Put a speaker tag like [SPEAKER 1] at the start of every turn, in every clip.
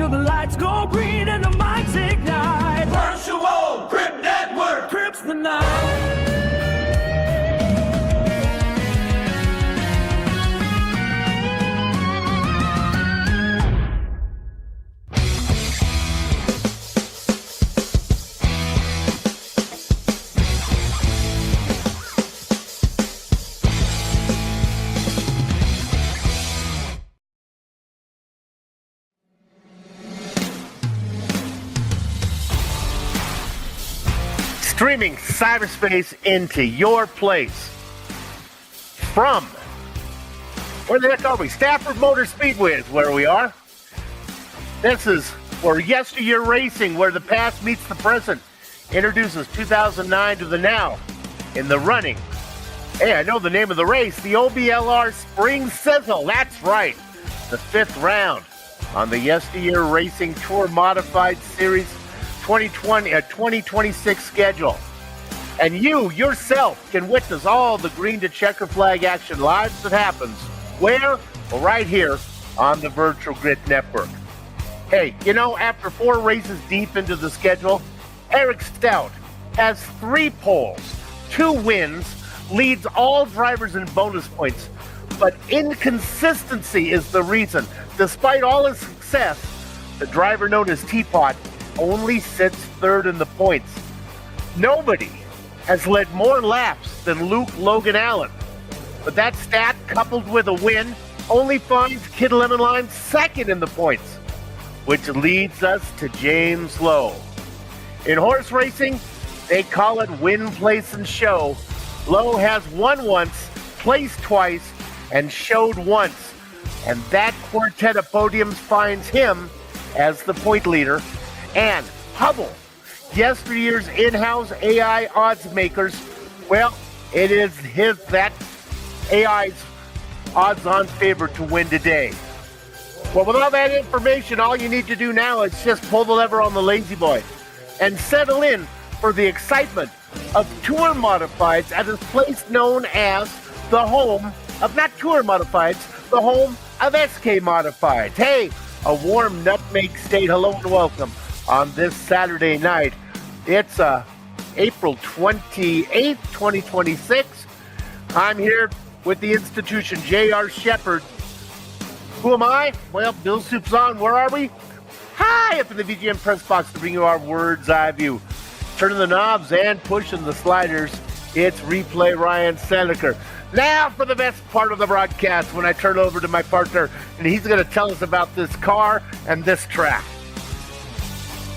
[SPEAKER 1] till the lights go green and the mics ignite.
[SPEAKER 2] Virtual Crip Network.
[SPEAKER 1] Crips the night.
[SPEAKER 3] Streaming cyberspace into your place. From, where the heck are we? Stafford Motor Speedway is where we are. This is for YesterYear Racing, where the past meets the present. Introduces 2009 to the now in the running. Hey, I know the name of the race, the OBLR Spring Sizzle. That's right, the 5th round on the YesterYear Racing Tour Modified Series 2026 schedule. And you yourself can witness all the green to checker flag action live that happens. Where? Well, right here on the Virtual Grid Network. Hey, you know, after 4 races deep into the schedule, Eric Stout has 3 poles, 2 wins, leads all drivers in bonus points, but inconsistency is the reason. Despite all his success, the driver known as Teapot only sits 3rd in the points. Nobody has led more laps than Luke Logan Allen. But that stat, coupled with a win, only finds Kid Lemon Lime 2nd in the points, which leads us to James Lowe. In horse racing, they call it win, place, and show. Lowe has won once, placed twice, and showed once. And that quartet of podiums finds him as the point leader. And Hubble, YesterYear's in-house AI odds makers, well, it is that AI's odds-on favorite to win today. Well, with all that information, all you need to do now is just pull the lever on the Lazy Boy and settle in for the excitement of Tour Modifieds at a place known as the home of, not Tour Modifieds, the home of SK Modifieds. Hey, a warm Nutmeg State hello and welcome on this Saturday night. It's April 28th, 2026. I'm here with the institution, J.R. Shepherd. Who am I? Well, Bill Soup's on. Where are we? High up in the VGM press box to bring you our words eye view. Turning the knobs and pushing the sliders, it's Replay Ryan Seneker. Now for the best part of the broadcast, when I turn over to my partner, and he's going to tell us about this car and this track.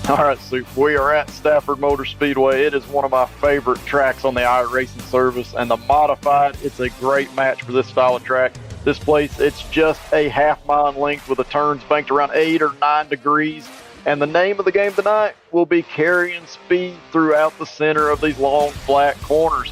[SPEAKER 4] All right, Soup. We are at Stafford Motor Speedway. It is one of my favorite tracks on the iRacing service, and the Modified, it's a great match for this style of track. This place, it's just a half-mile in length with the turns banked around 8 or 9 degrees, and the name of the game tonight will be carrying speed throughout the center of these long, flat corners.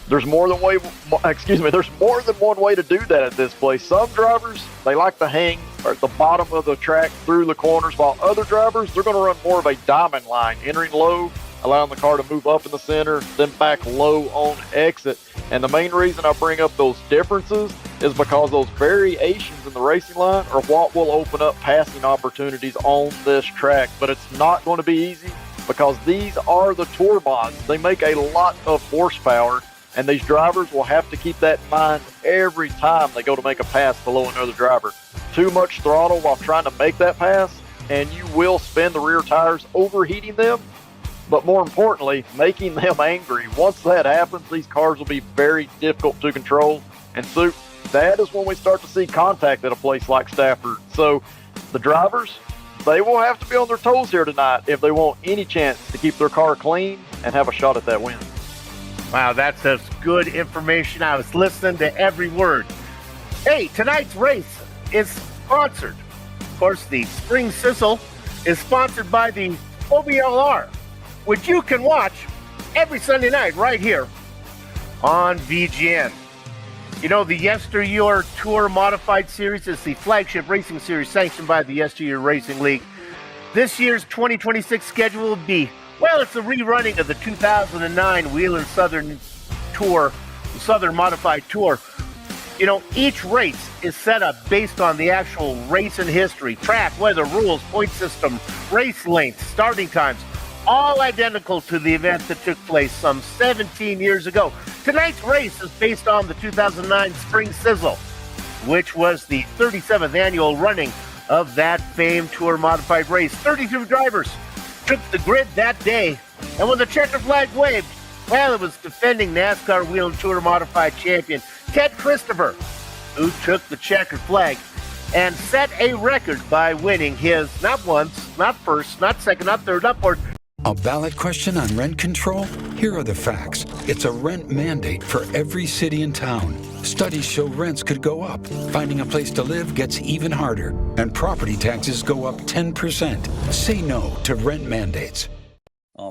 [SPEAKER 4] There's more than one way to do that at this place. Some drivers, they like to hang at the bottom of the track through the corners, while other drivers, they're going to run more of a diamond line, entering low, allowing the car to move up in the center, then back low on exit. And the main reason I bring up those differences is because those variations in the racing line are what will open up passing opportunities on this track. But it's not going to be easy because these are the tour mods. They make a lot of horsepower, and these drivers will have to keep that in mind every time they go to make a pass below another driver. Too much throttle while trying to make that pass, and you will spin the rear tires, overheating them, but more importantly, making them angry. Once that happens, these cars will be very difficult to control. And so that is when we start to see contact at a place like Stafford. So the drivers, they will have to be on their toes here tonight if they want any chance to keep their car clean and have a shot at that win.
[SPEAKER 3] Wow, that's good information. I was listening to every word. Hey, tonight's race is sponsored. Of course, the Spring Sizzle is sponsored by the OBLR, which you can watch every Sunday night right here on VGN. You know, the YesterYear Tour Modified Series is the flagship racing series sanctioned by the YesterYear Racing League. This year's 2026 schedule will be, well, it's a rerunning of the 2009 Whelen Southern Tour, the Southern Modified Tour. You know, each race is set up based on the actual race in history, track, weather, rules, point system, race length, starting times, all identical to the event that took place some 17 years ago. Tonight's race is based on the 2009 Spring Sizzler, which was the 37th annual running of that famed Tour Modified race. 32 drivers took the grid that day, and when the checker flag waved, well, it was defending NASCAR Wheel and Tour Modified champion Ted Christopher who took the checkered flag and set a record by winning his not once, not first, not second, not third, not fourth.
[SPEAKER 5] A ballot question on rent control? Here are the facts. It's a rent mandate for every city and town. Studies show rents could go up. Finding a place to live gets even harder. And property taxes go up 10%. Say no to rent mandates.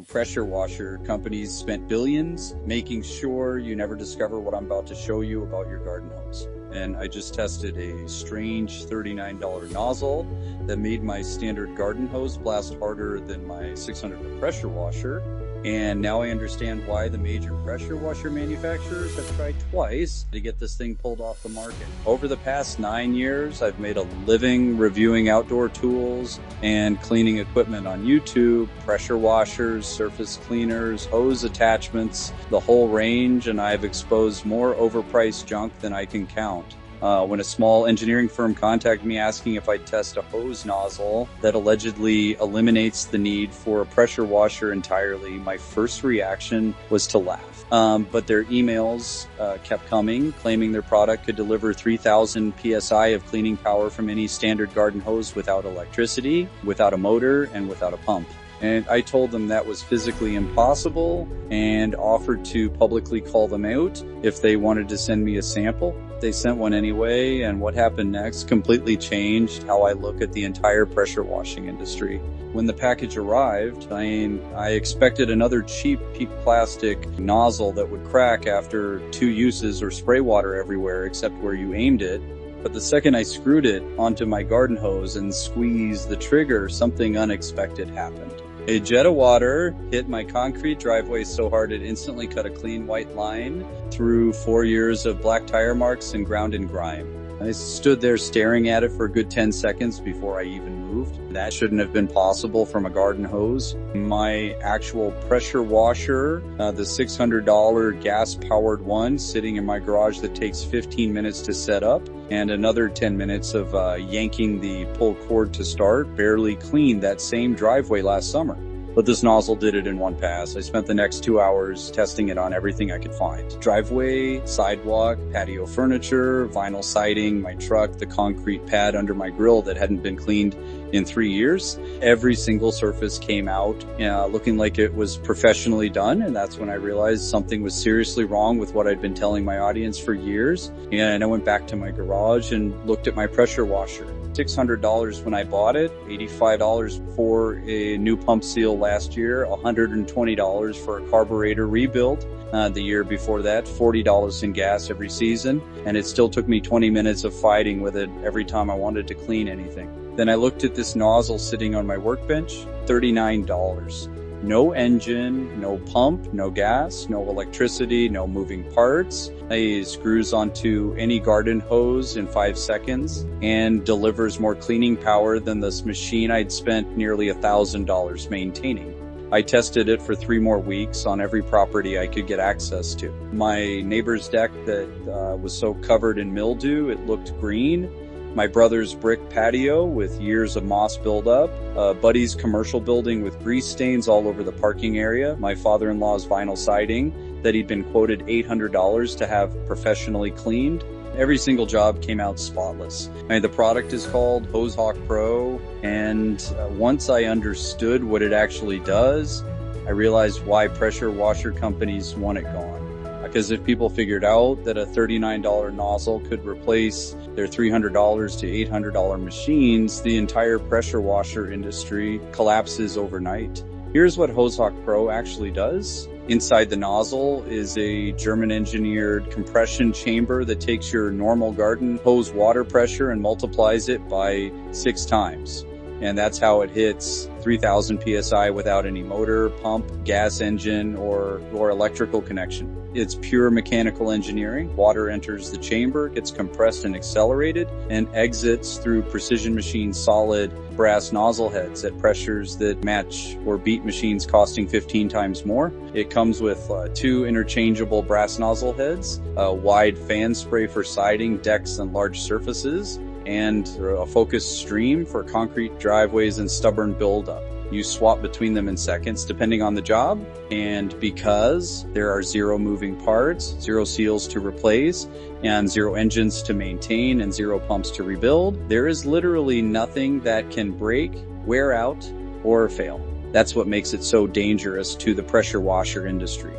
[SPEAKER 6] Pressure washer companies spent billions making sure you never discover what I'm about to show you about your garden hose. And I just tested a strange $39 nozzle that made my standard garden hose blast harder than my $600 pressure washer. And now I understand why the major pressure washer manufacturers have tried twice to get this thing pulled off the market. Over the past 9 years, I've made a living reviewing outdoor tools and cleaning equipment on YouTube, pressure washers, surface cleaners, hose attachments, the whole range, and I've exposed more overpriced junk than I can count. When a small engineering firm contacted me asking if I'd test a hose nozzle that allegedly eliminates the need for a pressure washer entirely, my first reaction was to laugh. But their emails kept coming, claiming their product could deliver 3,000 PSI of cleaning power from any standard garden hose without electricity, without a motor, and without a pump. And I told them that was physically impossible and offered to publicly call them out if they wanted to send me a sample. They sent one anyway, and what happened next completely changed how I look at the entire pressure washing industry. When the package arrived, I expected another cheap plastic nozzle that would crack after 2 uses or spray water everywhere except where you aimed it. But the second I screwed it onto my garden hose and squeezed the trigger, something unexpected happened. A jet of water hit my concrete driveway so hard it instantly cut a clean white line through 4 years of black tire marks and ground in grime. I stood there staring at it for a good 10 seconds before I even moved. That shouldn't have been possible from a garden hose. My actual pressure washer, the $600 gas-powered one sitting in my garage that takes 15 minutes to set up, and another 10 minutes of yanking the pull cord to start, barely cleaned that same driveway last summer. But this nozzle did it in one pass. I spent the next 2 hours testing it on everything I could find. Driveway, sidewalk, patio furniture, vinyl siding, my truck, the concrete pad under my grill that hadn't been cleaned in 3 years. Every single surface came out looking like it was professionally done, and that's when I realized something was seriously wrong with what I'd been telling my audience for years. And I went back to my garage and looked at my pressure washer. $600 when I bought it, $85 for a new pump seal last year, $120 for a carburetor rebuild the year before that, $40 in gas every season, and it still took me 20 minutes of fighting with it every time I wanted to clean anything. Then I looked at this nozzle sitting on my workbench, $39. No engine, no pump, no gas, no electricity, no moving parts. It screws onto any garden hose in 5 seconds and delivers more cleaning power than this machine I'd spent nearly $1,000 maintaining. I tested it for 3 more weeks on every property I could get access to. My neighbor's deck that was so covered in mildew, it looked green. My brother's brick patio with years of moss buildup, a buddy's commercial building with grease stains all over the parking area, my father-in-law's vinyl siding that he'd been quoted $800 to have professionally cleaned. Every single job came out spotless. The product is called HoseHawk Pro, and once I understood what it actually does, I realized why pressure washer companies want it gone. Because if people figured out that a $39 nozzle could replace their $300 to $800 machines, the entire pressure washer industry collapses overnight. Here's what HoseHawk Pro actually does. Inside the nozzle is a German-engineered compression chamber that takes your normal garden hose water pressure and multiplies it by 6 times. And that's how it hits 3,000 PSI without any motor, pump, gas engine, or electrical connection. It's pure mechanical engineering. Water enters the chamber, gets compressed and accelerated, and exits through precision machine solid brass nozzle heads at pressures that match or beat machines costing 15 times more. It comes with 2 interchangeable brass nozzle heads, a wide fan spray for siding, decks, and large surfaces, and a focused stream for concrete driveways and stubborn buildup. You swap between them in seconds depending on the job, and because there are 0 moving parts, 0 seals to replace, and 0 engines to maintain, and 0 pumps to rebuild, there is literally nothing that can break, wear out, or fail. That's what makes it so dangerous to the pressure washer industry.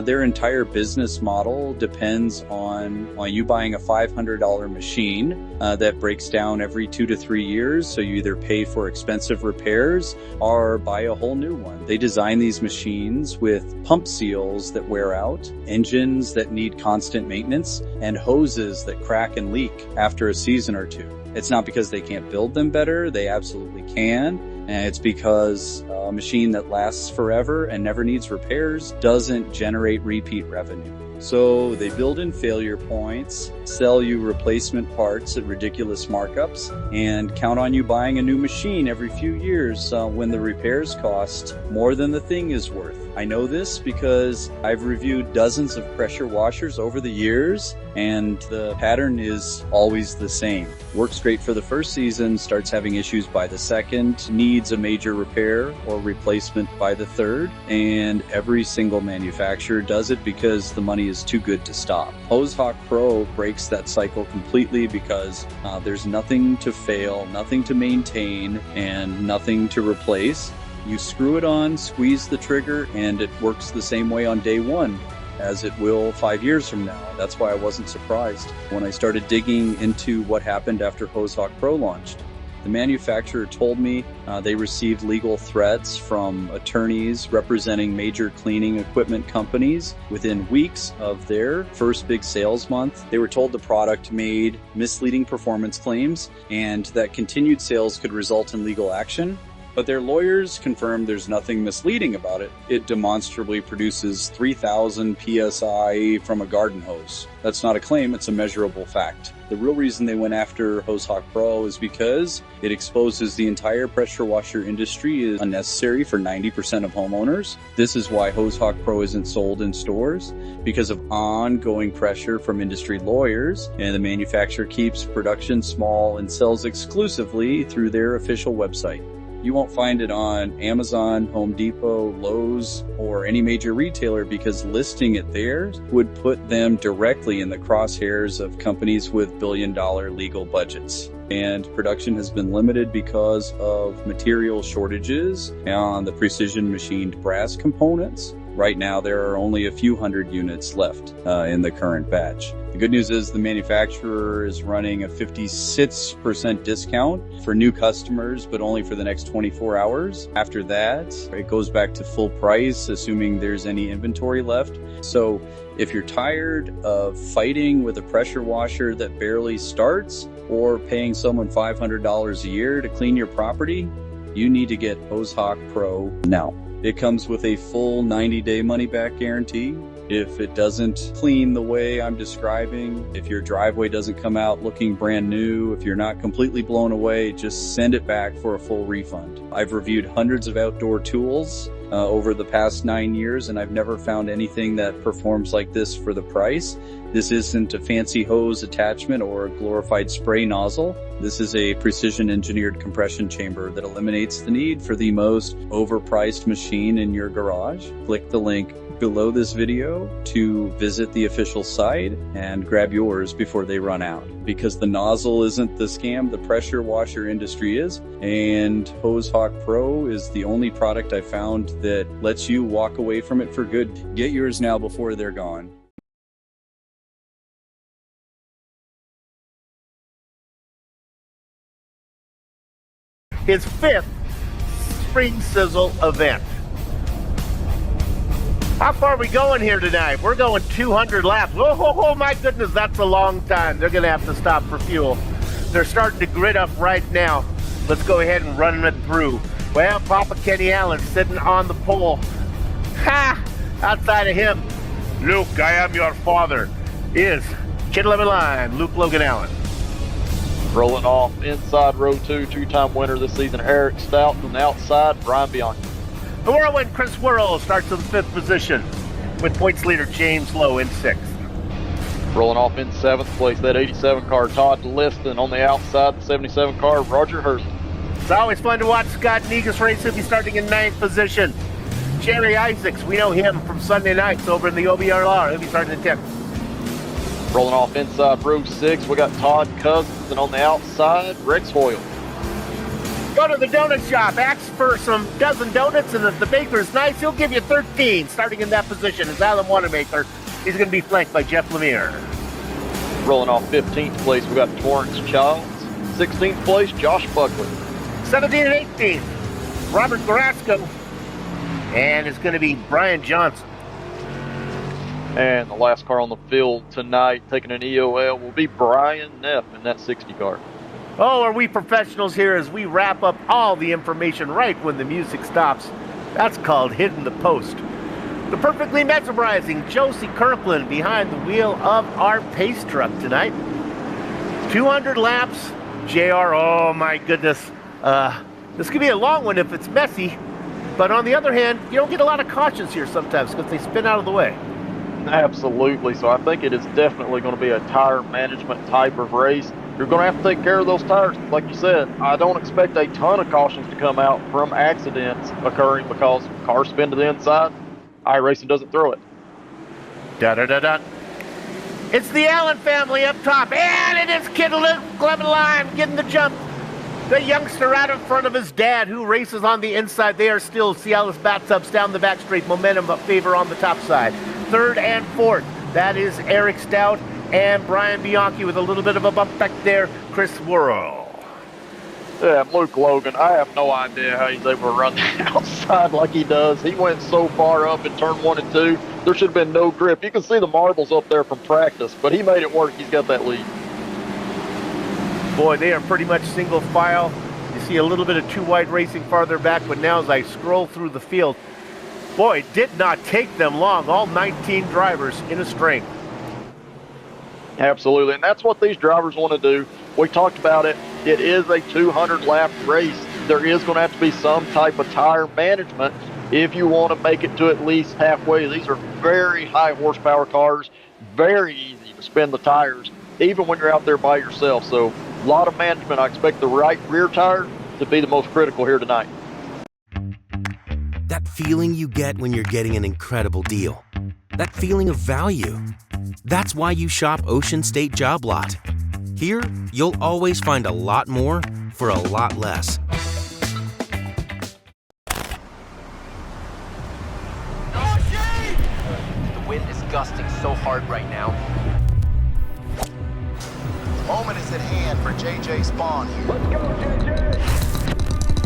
[SPEAKER 6] Their entire business model depends on you buying a $500 machine that breaks down every 2 to 3 years. So you either pay for expensive repairs or buy a whole new one. They design these machines with pump seals that wear out, engines that need constant maintenance, and hoses that crack and leak after a season or 2. It's not because they can't build them better. They absolutely can. And it's because a machine that lasts forever and never needs repairs doesn't generate repeat revenue. So they build in failure points, sell you replacement parts at ridiculous markups, and count on you buying a new machine every few years when the repairs cost more than the thing is worth. I know this because I've reviewed dozens of pressure washers over the years, and the pattern is always the same. Works great for the first season, starts having issues by the second, needs a major repair or replacement by the third, and every single manufacturer does it because the money is too good to stop. HoseHawk Pro breaks that cycle completely because there's nothing to fail, nothing to maintain, and nothing to replace. You screw it on, squeeze the trigger, and it works the same way on day one as it will 5 years from now. That's why I wasn't surprised when I started digging into what happened after HoseHawk Pro launched. The manufacturer told me they received legal threats from attorneys representing major cleaning equipment companies within weeks of their first big sales month. They were told the product made misleading performance claims and that continued sales could result in legal action. But their lawyers confirmed there's nothing misleading about it. It demonstrably produces 3,000 PSI from a garden hose. That's not a claim, it's a measurable fact. The real reason they went after HoseHawk Pro is because it exposes the entire pressure washer industry is unnecessary for 90% of homeowners. This is why HoseHawk Pro isn't sold in stores, because of ongoing pressure from industry lawyers, and the manufacturer keeps production small and sells exclusively through their official website. You won't find it on Amazon, Home Depot, Lowe's, or any major retailer because listing it there would put them directly in the crosshairs of companies with billion-dollar legal budgets. And production has been limited because of material shortages on the precision machined brass components. Right now, there are only a few hundred units left in the current batch. The good news is the manufacturer is running a 56% discount for new customers, but only for the next 24 hours. After that, it goes back to full price, assuming there's any inventory left. So if you're tired of fighting with a pressure washer that barely starts or paying someone $500 a year to clean your property, you need to get HoseHawk Pro now. It comes with a full 90-day money-back guarantee. If it doesn't clean the way I'm describing, if your driveway doesn't come out looking brand new, if you're not completely blown away, just send it back for a full refund. I've reviewed hundreds of outdoor tools over the past 9 years, and I've never found anything that performs like this for the price. This isn't a fancy hose attachment or a glorified spray nozzle. This is a precision engineered compression chamber that eliminates the need for the most overpriced machine in your garage. Click the link below this video to visit the official site and grab yours before they run out. Because the nozzle isn't the scam the pressure washer industry is, and HoseHawk Pro is the only product I found that lets you walk away from it for good. Get yours now before they're gone.
[SPEAKER 3] His 5th Spring Sizzle event. How far are we going here tonight? We're going 200 laps. Oh my goodness, that's a long time. They're going to have to stop for fuel. They're starting to grid up right now. Let's go ahead and run it through. Well, Papa Kenny Allen sitting on the pole. Ha! Outside of him, Luke, I am your father. Is Kid Lemon Line, Luke Logan Allen.
[SPEAKER 4] Rolling off inside row 2, two-time winner this season, Eric Stout. On the outside, Brian Bianchi.
[SPEAKER 3] The whirlwind Chris Worrell starts in the 5th position with points leader James Lowe in 6th.
[SPEAKER 4] Rolling off in 7th place, that 87 car, Todd Liston. On the outside, the 77 car, Roger Hurley.
[SPEAKER 3] It's always fun to watch Scott Negus race. He'll be starting in 9th position. Jerry Isaacs, we know him from Sunday nights over in the OBRR. He'll be starting in 10th.
[SPEAKER 4] Rolling off inside row 6, we got Todd Cousins, and on the outside, Rex Hoyle.
[SPEAKER 3] Go to the donut shop, ask for some dozen donuts, and if the baker's nice, he'll give you 13. Starting in that position is Alan Wanamaker. He's going to be flanked by Jeff Lemire.
[SPEAKER 4] Rolling off 15th place, we got Torrance Childs. 16th place, Josh Buckley.
[SPEAKER 3] 17 and 18th, Robert Carrasco. And it's going to be Brian Johnson.
[SPEAKER 4] And the last car on the field tonight, taking an EOL, will be Brian Neff in that 60 car.
[SPEAKER 3] Oh, are we professionals here as we wrap up all the information right when the music stops? That's called hitting the post. The perfectly mesmerizing Josie Kirkland behind the wheel of our pace truck tonight. 200 laps. JR, oh my goodness. This could be a long one if it's messy. But on the other hand, you don't get a lot of cautions here sometimes because they spin out of the way.
[SPEAKER 4] Absolutely. So I think it is definitely going to be a tire management type of race. You're going to have to take care of those tires. Like you said, I don't expect a ton of cautions to come out from accidents occurring because cars spin to the inside. iRacing doesn't throw it.
[SPEAKER 3] Da-da-da-da. It's the Allen family up top, and it is Kid Lemon Line getting the jump. The youngster out in front of his dad who races on the inside. They are still Cialis bathtubs down the back straight. Momentum of favor on the top side. 3rd and 4th, that is Eric Stout and Brian Bianchi with a little bit of a bump back there, Chris Worrell.
[SPEAKER 4] Yeah, Luke Logan, I have no idea how he's able to run the outside like he does. He went so far up in turn 1 and 2, there should have been no grip. You can see the marbles up there from practice, but he made it work. He's got that lead.
[SPEAKER 3] Boy, they are pretty much single file. You see a little bit of too wide racing farther back, but now as I scroll through the field, boy, it did not take them long. All 19 drivers in a string.
[SPEAKER 4] Absolutely, and that's what these drivers want to do. We talked about it. It is a 200-lap race. There is going to have to be some type of tire management if you want to make it to at least halfway. These are very high horsepower cars, very easy to spin the tires, even when you're out there by yourself. So a lot of management. I expect the right rear tire to be the most critical here tonight.
[SPEAKER 7] That feeling you get when you're getting an incredible deal. That feeling of value. That's why you shop Ocean State Job Lot. Here, you'll always find a lot more for a lot less.
[SPEAKER 8] The wind is gusting so hard right now.
[SPEAKER 9] Moment is at hand for JJ Spawn.
[SPEAKER 1] Let's go, JJ!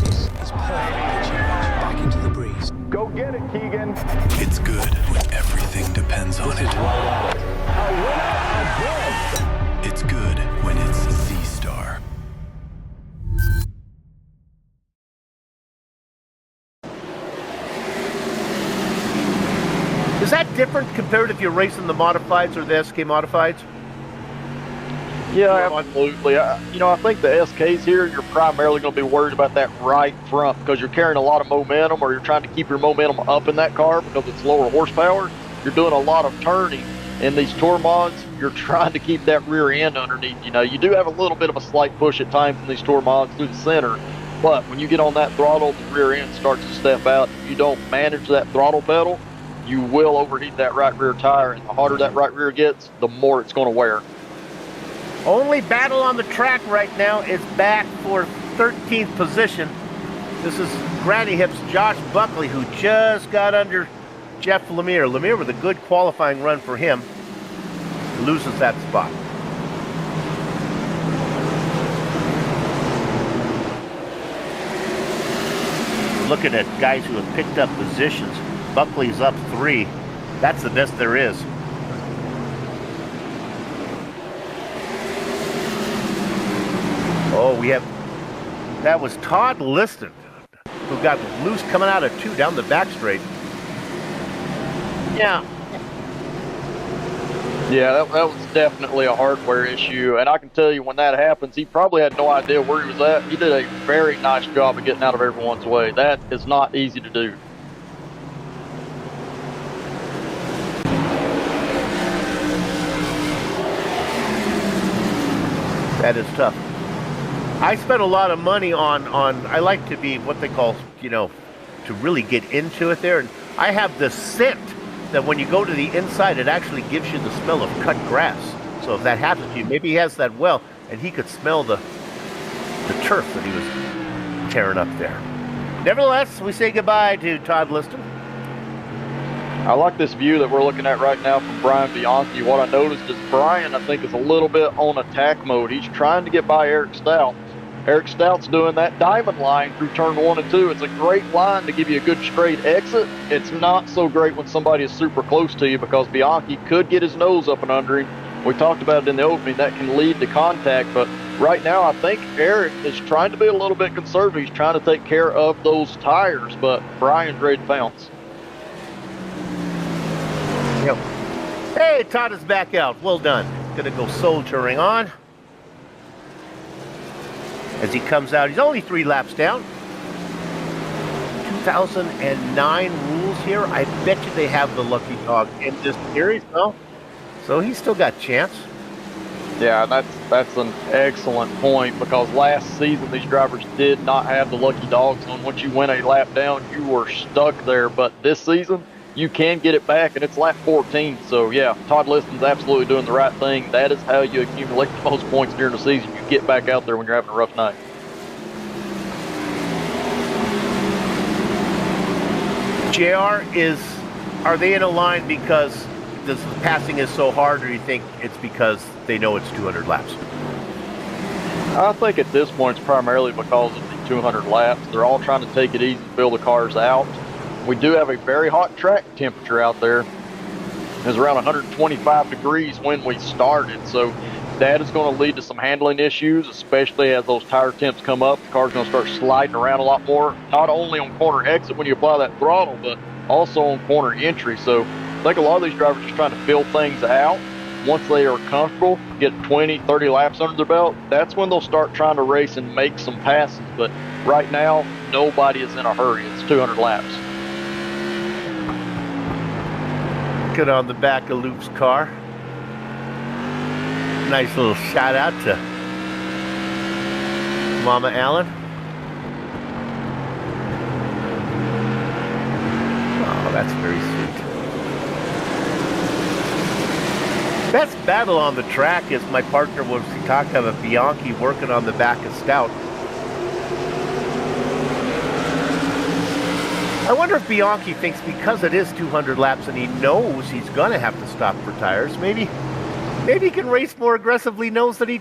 [SPEAKER 10] This is perfect. Back into the breeze.
[SPEAKER 1] Go get it, Keegan.
[SPEAKER 10] It's good when everything depends on it.
[SPEAKER 1] A winner again.
[SPEAKER 10] It's good when it's Z-Star.
[SPEAKER 3] Is that different compared if you're racing the modifieds or the SK modifieds?
[SPEAKER 4] Yeah, absolutely. I think the SKs here, you're primarily going to be worried about that right front because you're carrying a lot of momentum, or you're trying to keep your momentum up in that car because it's lower horsepower. You're doing a lot of turning. In these tour mods, you're trying to keep that rear end underneath. You do have a little bit of a slight push at times in these tour mods through the center, but when you get on that throttle, the rear end starts to step out. If you don't manage that throttle pedal, you will overheat that right rear tire, and the harder that right rear gets, the more it's going to wear.
[SPEAKER 3] Only battle on the track right now is back for 13th position. This is Granny Hips Josh Buckley, who just got under Jeff Lemire. Lemire with a good qualifying run for him. Loses that spot. Looking at guys who have picked up positions. Buckley's up 3. That's the best there is. Oh, that was Todd Liston, who got loose coming out of 2 down the back straight. Yeah,
[SPEAKER 4] Yeah, that was definitely a hardware issue, and I can tell you when that happens, he probably had no idea where he was at. He did a very nice job of getting out of everyone's way. That is not easy to do.
[SPEAKER 3] That is tough. I spent a lot of money on I like to be what they call, to really get into it there. And I have the scent that when you go to the inside, it actually gives you the smell of cut grass. So if that happens to you, maybe he has that well, and he could smell the turf that he was tearing up there. Nevertheless, we say goodbye to Todd Liston.
[SPEAKER 4] I like this view that we're looking at right now from Brian Bianchi. What I noticed is Brian, I think, is a little bit on attack mode. He's trying to get by Eric Stout. Eric Stout's doing that diamond line through turn 1 and 2. It's a great line to give you a good straight exit. It's not so great when somebody is super close to you because Bianchi could get his nose up and under him. We talked about it in the opening. That can lead to contact, but right now I think Eric is trying to be a little bit conservative. He's trying to take care of those tires, but Brian's ready to pounce.
[SPEAKER 3] Yep. Hey, Todd is back out. Well done. Gonna go soldiering on. As he comes out, he's only 3 laps down. 2009 rules here. I bet you they have the lucky dog in this series, no? So he's still got a chance.
[SPEAKER 4] Yeah, that's an excellent point because last season these drivers did not have the lucky dogs on. Once you went a lap down, you were stuck there. But this season, you can get it back, and it's lap 14. So, yeah, Todd Liston's absolutely doing the right thing. That is how you accumulate the most points during the season. You get back out there when you're having a rough night.
[SPEAKER 3] JR, are they in a line because the passing is so hard, or do you think it's because they know it's 200 laps?
[SPEAKER 4] I think at this point it's primarily because of the 200 laps. They're all trying to take it easy and fill the cars out. We do have a very hot track temperature out there. It was around 125 degrees when we started, so that is going to lead to some handling issues, especially as those tire temps come up. The car's going to start sliding around a lot more, not only on corner exit when you apply that throttle, but also on corner entry. So I think a lot of these drivers are just trying to fill things out. Once they are comfortable, get 20, 30 laps under their belt, that's when they'll start trying to race and make some passes. But right now, nobody is in a hurry. It's 200 laps.
[SPEAKER 3] Good on the back of Luke's car. Nice little shout out to Mama Allen. Oh, that's very sweet. Best battle on the track is my partner was talking about Bianchi working on the back of Stout. I wonder if Bianchi thinks because it is 200 laps and he knows he's going to have to stop for tires, maybe he can race more aggressively, knows that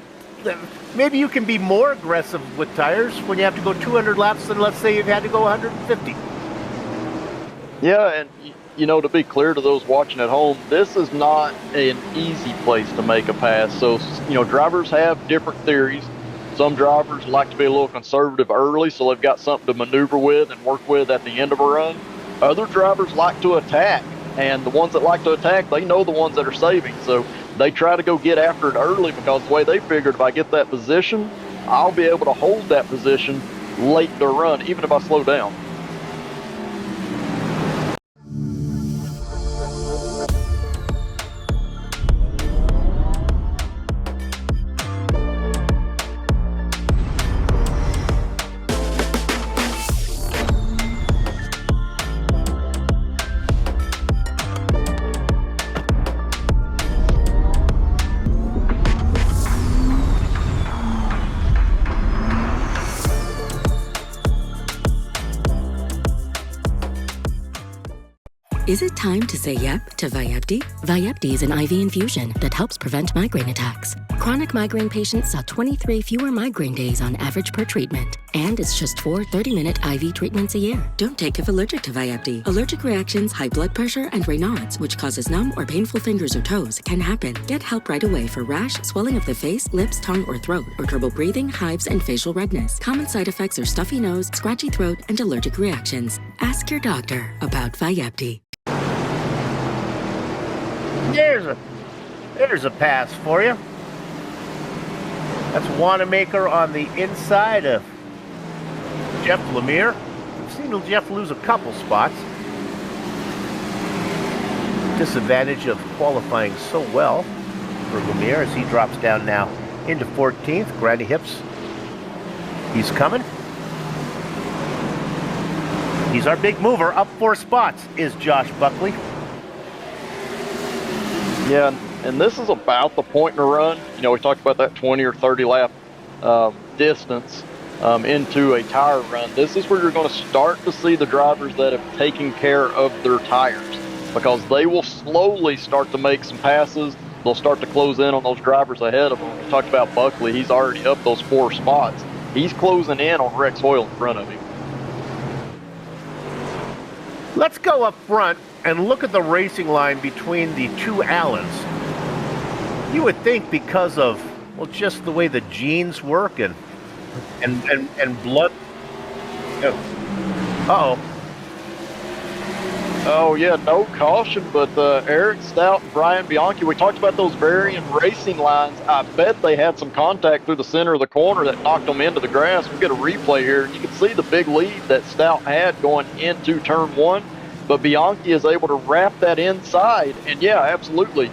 [SPEAKER 3] maybe you can be more aggressive with tires when you have to go 200 laps than, let's say, you've had to go 150.
[SPEAKER 4] Yeah, and to be clear to those watching at home, this is not an easy place to make a pass. So, drivers have different theories. Some drivers like to be a little conservative early, so they've got something to maneuver with and work with at the end of a run. Other drivers like to attack, and the ones that like to attack, they know the ones that are saving. So they try to go get after it early because the way they figured, if I get that position, I'll be able to hold that position late in the run, even if I slow down.
[SPEAKER 11] Is it time to say yep to Vyepti? Vyepti is an IV infusion that helps prevent migraine attacks. Chronic migraine patients saw 23 fewer migraine days on average per treatment. And it's just 4 30-minute IV treatments a year. Don't take if allergic to Vyepti. Allergic reactions, high blood pressure, and Raynaud's, which causes numb or painful fingers or toes, can happen. Get help right away for rash, swelling of the face, lips, tongue, or throat, or trouble breathing, hives, and facial redness. Common side effects are stuffy nose, scratchy throat, and allergic reactions. Ask your doctor about Vyepti.
[SPEAKER 3] There's a There's a pass for you. That's Wanamaker on the inside of Jeff Lemire. We've seen Jeff lose a couple spots. Disadvantage of qualifying so well for Lemire as he drops down now into 14th. Granny Hips. He's coming. He's our big mover. Up 4 spots is Josh Buckley.
[SPEAKER 4] Yeah, and this is about the point in the run. You know, we talked about that 20 or 30 lap distance into a tire run. This is where you're going to start to see the drivers that have taken care of their tires, because they will slowly start to make some passes. They'll start to close in on those drivers ahead of them. We talked about Buckley. He's already up those 4 spots. He's closing in on Rex Hoyle in front of him.
[SPEAKER 3] Let's go up front and look at the racing line between the two Allens. You would think because of, well, just the way the genes work and blood. Uh-oh.
[SPEAKER 4] Oh, yeah, no caution, but Eric Stout and Brian Bianchi, we talked about those varying racing lines. I bet they had some contact through the center of the corner that knocked them into the grass. We get a replay here, and you can see the big lead that Stout had going into turn 1, but Bianchi is able to wrap that inside. And, yeah, absolutely,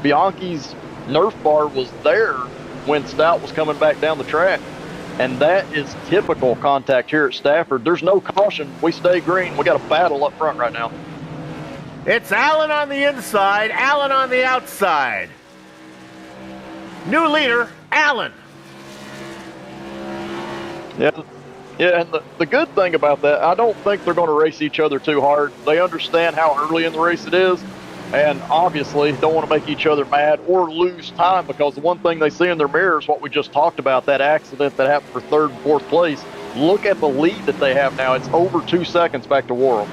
[SPEAKER 4] Bianchi's Nerf bar was there when Stout was coming back down the track. And that is typical contact here at Stafford. There's no caution. We stay green. We got a battle up front right now.
[SPEAKER 3] It's Allen on the inside, Allen on the outside. New leader, Allen.
[SPEAKER 4] Yeah, and the good thing about that, I don't think they're going to race each other too hard. They understand how early in the race it is, and obviously don't want to make each other mad or lose time, because the one thing they see in their mirror is what we just talked about, that accident that happened for 3rd and 4th place. Look at the lead that they have now. It's over 2 seconds back to Worrell.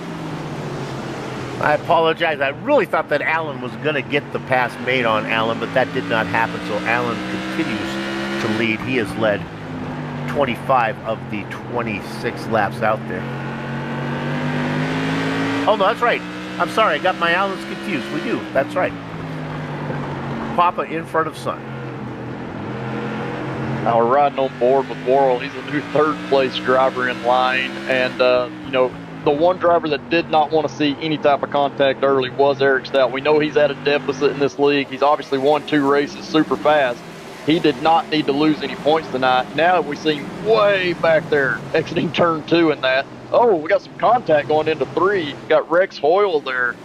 [SPEAKER 3] I apologize. I really thought that Allen was going to get the pass made on Allen, but that did not happen. So Allen continues to lead. He has led 25 of the 26 laps out there. Oh, no, that's right. I'm sorry. I got my Allens confused. We do. That's right. Papa in front of Son.
[SPEAKER 4] Now we're riding on board with Worrell. He's a new 3rd place driver in line. And, you know, the one driver that did not want to see any type of contact early was Eric Stout. We know he's at a deficit in this league. He's obviously won 2 races super fast. He did not need to lose any points tonight. Now we see him way back there exiting turn 2 in that. Oh, we got some contact going into 3. Got Rex Hoyle there.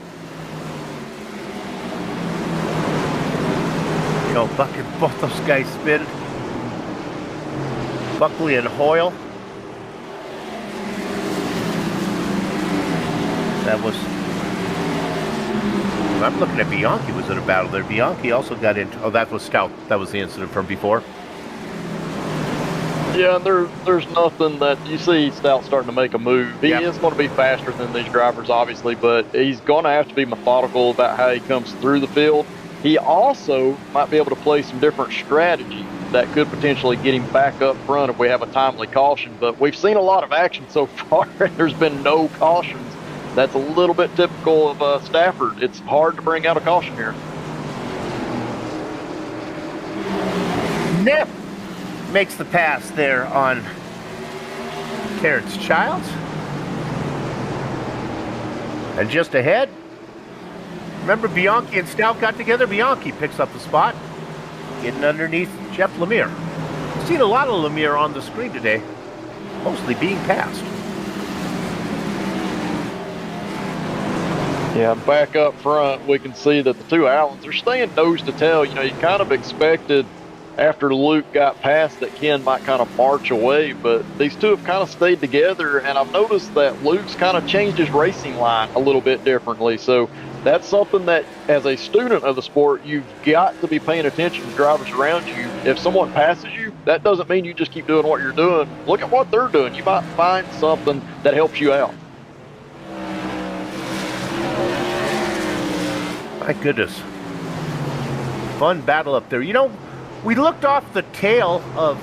[SPEAKER 3] You know, both those guys spin. Buckley and Hoyle. That was, I'm looking at Bianchi was in a battle there. Bianchi also got into, oh, that was Stout. That was the incident from before.
[SPEAKER 4] Yeah, there's nothing that you see Stout starting to make a move. He is going to be faster than these drivers, obviously, but he's going to have to be methodical about how he comes through the field. He also might be able to play some different strategy that could potentially get him back up front if we have a timely caution. But we've seen a lot of action so far, and there's been no cautions. That's a little bit typical of Stafford. It's hard to bring out a caution here.
[SPEAKER 3] Nip makes the pass there on Terrence Childs. And just ahead, remember Bianchi and Stout got together? Bianchi picks up the spot, getting underneath Jeff Lemire. We've seen a lot of Lemire on the screen today, mostly being passed.
[SPEAKER 4] Yeah, back up front, we can see that the 2 Allens are staying nose to tail. You know, you kind of expected after Luke got past that Ken might kind of march away, but these 2 have kind of stayed together, and I've noticed that Luke's kind of changed his racing line a little bit differently. So that's something that, as a student of the sport, you've got to be paying attention to drivers around you. If someone passes you, that doesn't mean you just keep doing what you're doing. Look at what they're doing. You might find something that helps you out.
[SPEAKER 3] My goodness. Fun battle up there. You know, we looked off the tail of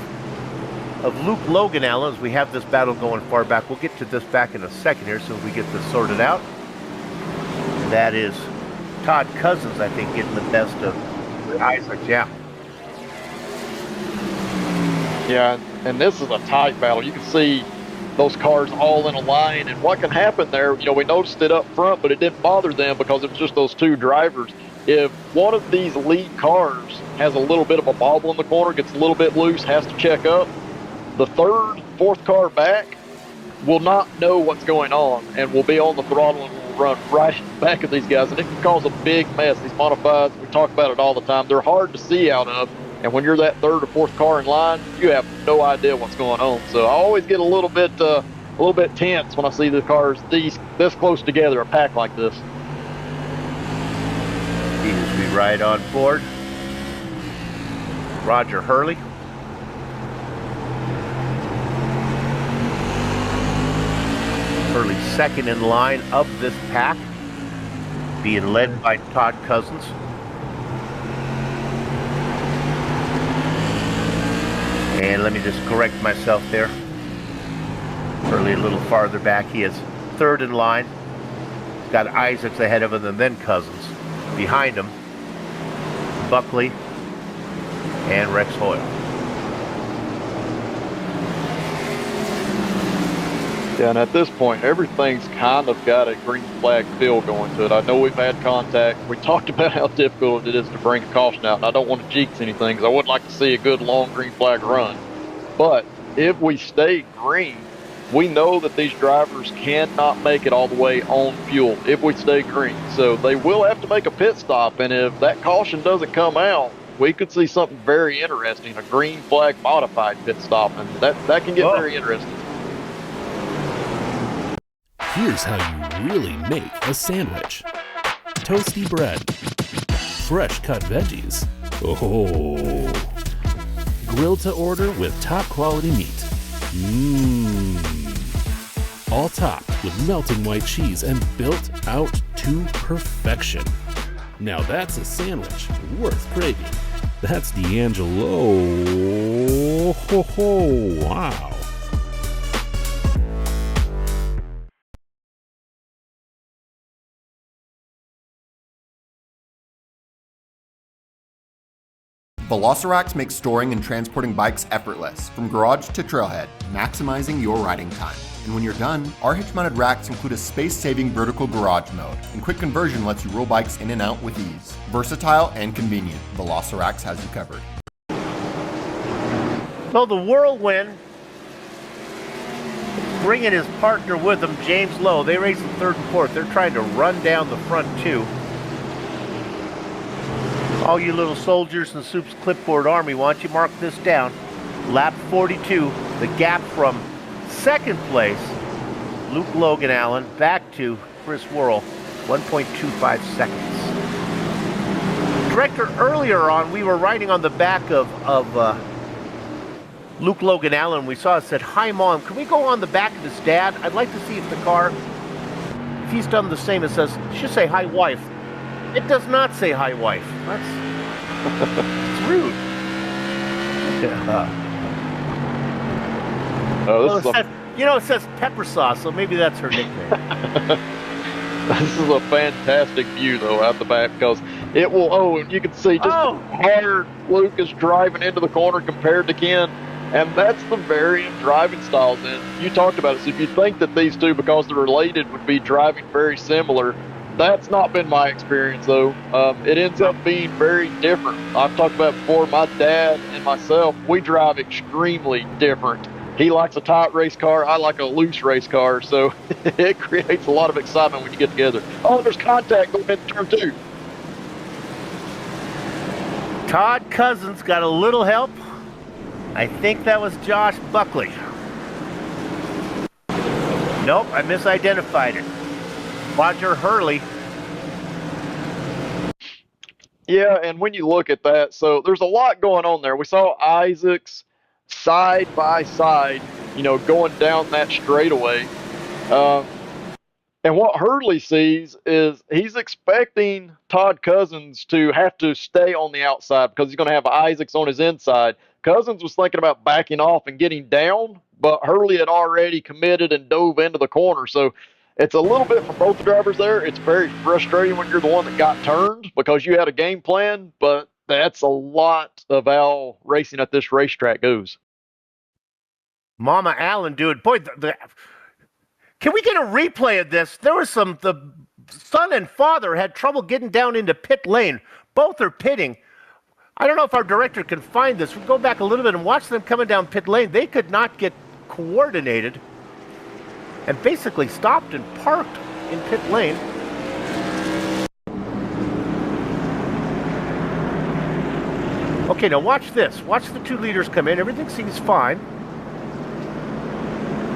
[SPEAKER 3] Luke Logan Allen as we have this battle going far back. We'll get to this back in a second here so we get this sorted out. That is Todd Cousins, I think, getting the best of Isaac, yeah.
[SPEAKER 4] Yeah, and this is a tight battle. You can see those cars all in a line, and what can happen there, we noticed it up front, but it didn't bother them because it was just those two drivers. If one of these lead cars has a little bit of a bobble in the corner, gets a little bit loose, has to check up, the third, fourth car back will not know what's going on and will be on the throttle and will run right back at these guys, and it can cause a big mess. These modifieds, we talk about it all the time, they're hard to see out of, and when you're that third or fourth car in line, you have no idea what's going on. So I always get a little bit tense when I see the cars this close together, a pack like this.
[SPEAKER 3] As we ride on board, Roger Hurley. Hurley second in line of this pack, being led by Todd Cousins. And let me just correct myself there. Hurley a little farther back. He is third in line. He's got Isaacs ahead of him and then Cousins. Behind him, Buckley and Rex Hoyle.
[SPEAKER 4] Yeah, and at this point, everything's kind of got a green flag feel going to it. I know we've had contact. We talked about how difficult it is to bring a caution out, and I don't want to jinx anything because I would like to see a good long green flag run. But if we stay green, we know that these drivers cannot make it all the way on fuel if we stay green. So they will have to make a pit stop, and if that caution doesn't come out, we could see something very interesting, a green flag modified pit stop, and that can get very interesting.
[SPEAKER 12] Here's how you really make a sandwich. Toasty bread, fresh cut veggies, grilled to order with top quality meat. All topped with melting white cheese and built out to perfection. Now that's a sandwich worth craving. That's D'Angelo. Wow.
[SPEAKER 13] Velociraptor makes storing and transporting bikes effortless, from garage to trailhead, maximizing your riding time. And when you're done, our hitch-mounted racks include a space-saving vertical garage mode, and quick conversion lets you roll bikes in and out with ease. Versatile and convenient, Velociraptor has you covered.
[SPEAKER 3] So the Whirlwind, bringing his partner with him, James Lowe. They race in third and fourth. They're trying to run down the front two. All you little soldiers in Soup's clipboard army, why don't you mark this down? Lap 42, the gap from second place, Luke Logan Allen, back to Chris Worrell, 1.25 seconds. Director, earlier on, we were riding on the back of Luke Logan Allen. We saw it said, "Hi, Mom." Can we go on the back of his dad? I'd like to see if the car, if he's done the same, it says, it should say, "Hi, wife." It does not say "Hi, wife." That's it's rude. It says pepper sauce, so maybe that's her nickname.
[SPEAKER 4] This is a fantastic view, though, out the back, because it will, and you can see just how hard Luke is driving into the corner compared to Ken, and that's the varying driving styles. And you talked about it, so if you think that these two, because they're related, would be driving very similar, that's not been my experience, though. It ends up being very different. I've talked about before, my dad and myself, we drive extremely different. He likes a tight race car. I like a loose race car. So it creates a lot of excitement when you get together. Oh, there's contact going into turn two.
[SPEAKER 3] Todd Cousins got a little help. I think that was Josh Buckley. Nope, I misidentified it. Roger Hurley.
[SPEAKER 4] Yeah, and when you look at that, so there's a lot going on there. We saw Isaacs side by side, going down that straightaway. And what Hurley sees is he's expecting Todd Cousins to have to stay on the outside because he's going to have Isaacs on his inside. Cousins was thinking about backing off and getting down, but Hurley had already committed and dove into the corner. So it's a little bit for both the drivers there. It's very frustrating when you're the one that got turned because you had a game plan, but that's a lot of how racing at this racetrack goes.
[SPEAKER 3] Mama Allen, dude, boy, can we get a replay of this? There was the son and father had trouble getting down into pit lane. Both are pitting. I don't know if our director can find this. We'll go back a little bit and watch them coming down pit lane. They could not get coordinated and basically stopped and parked in pit lane. Okay, now watch this. Watch the 2 leaders come in. Everything seems fine.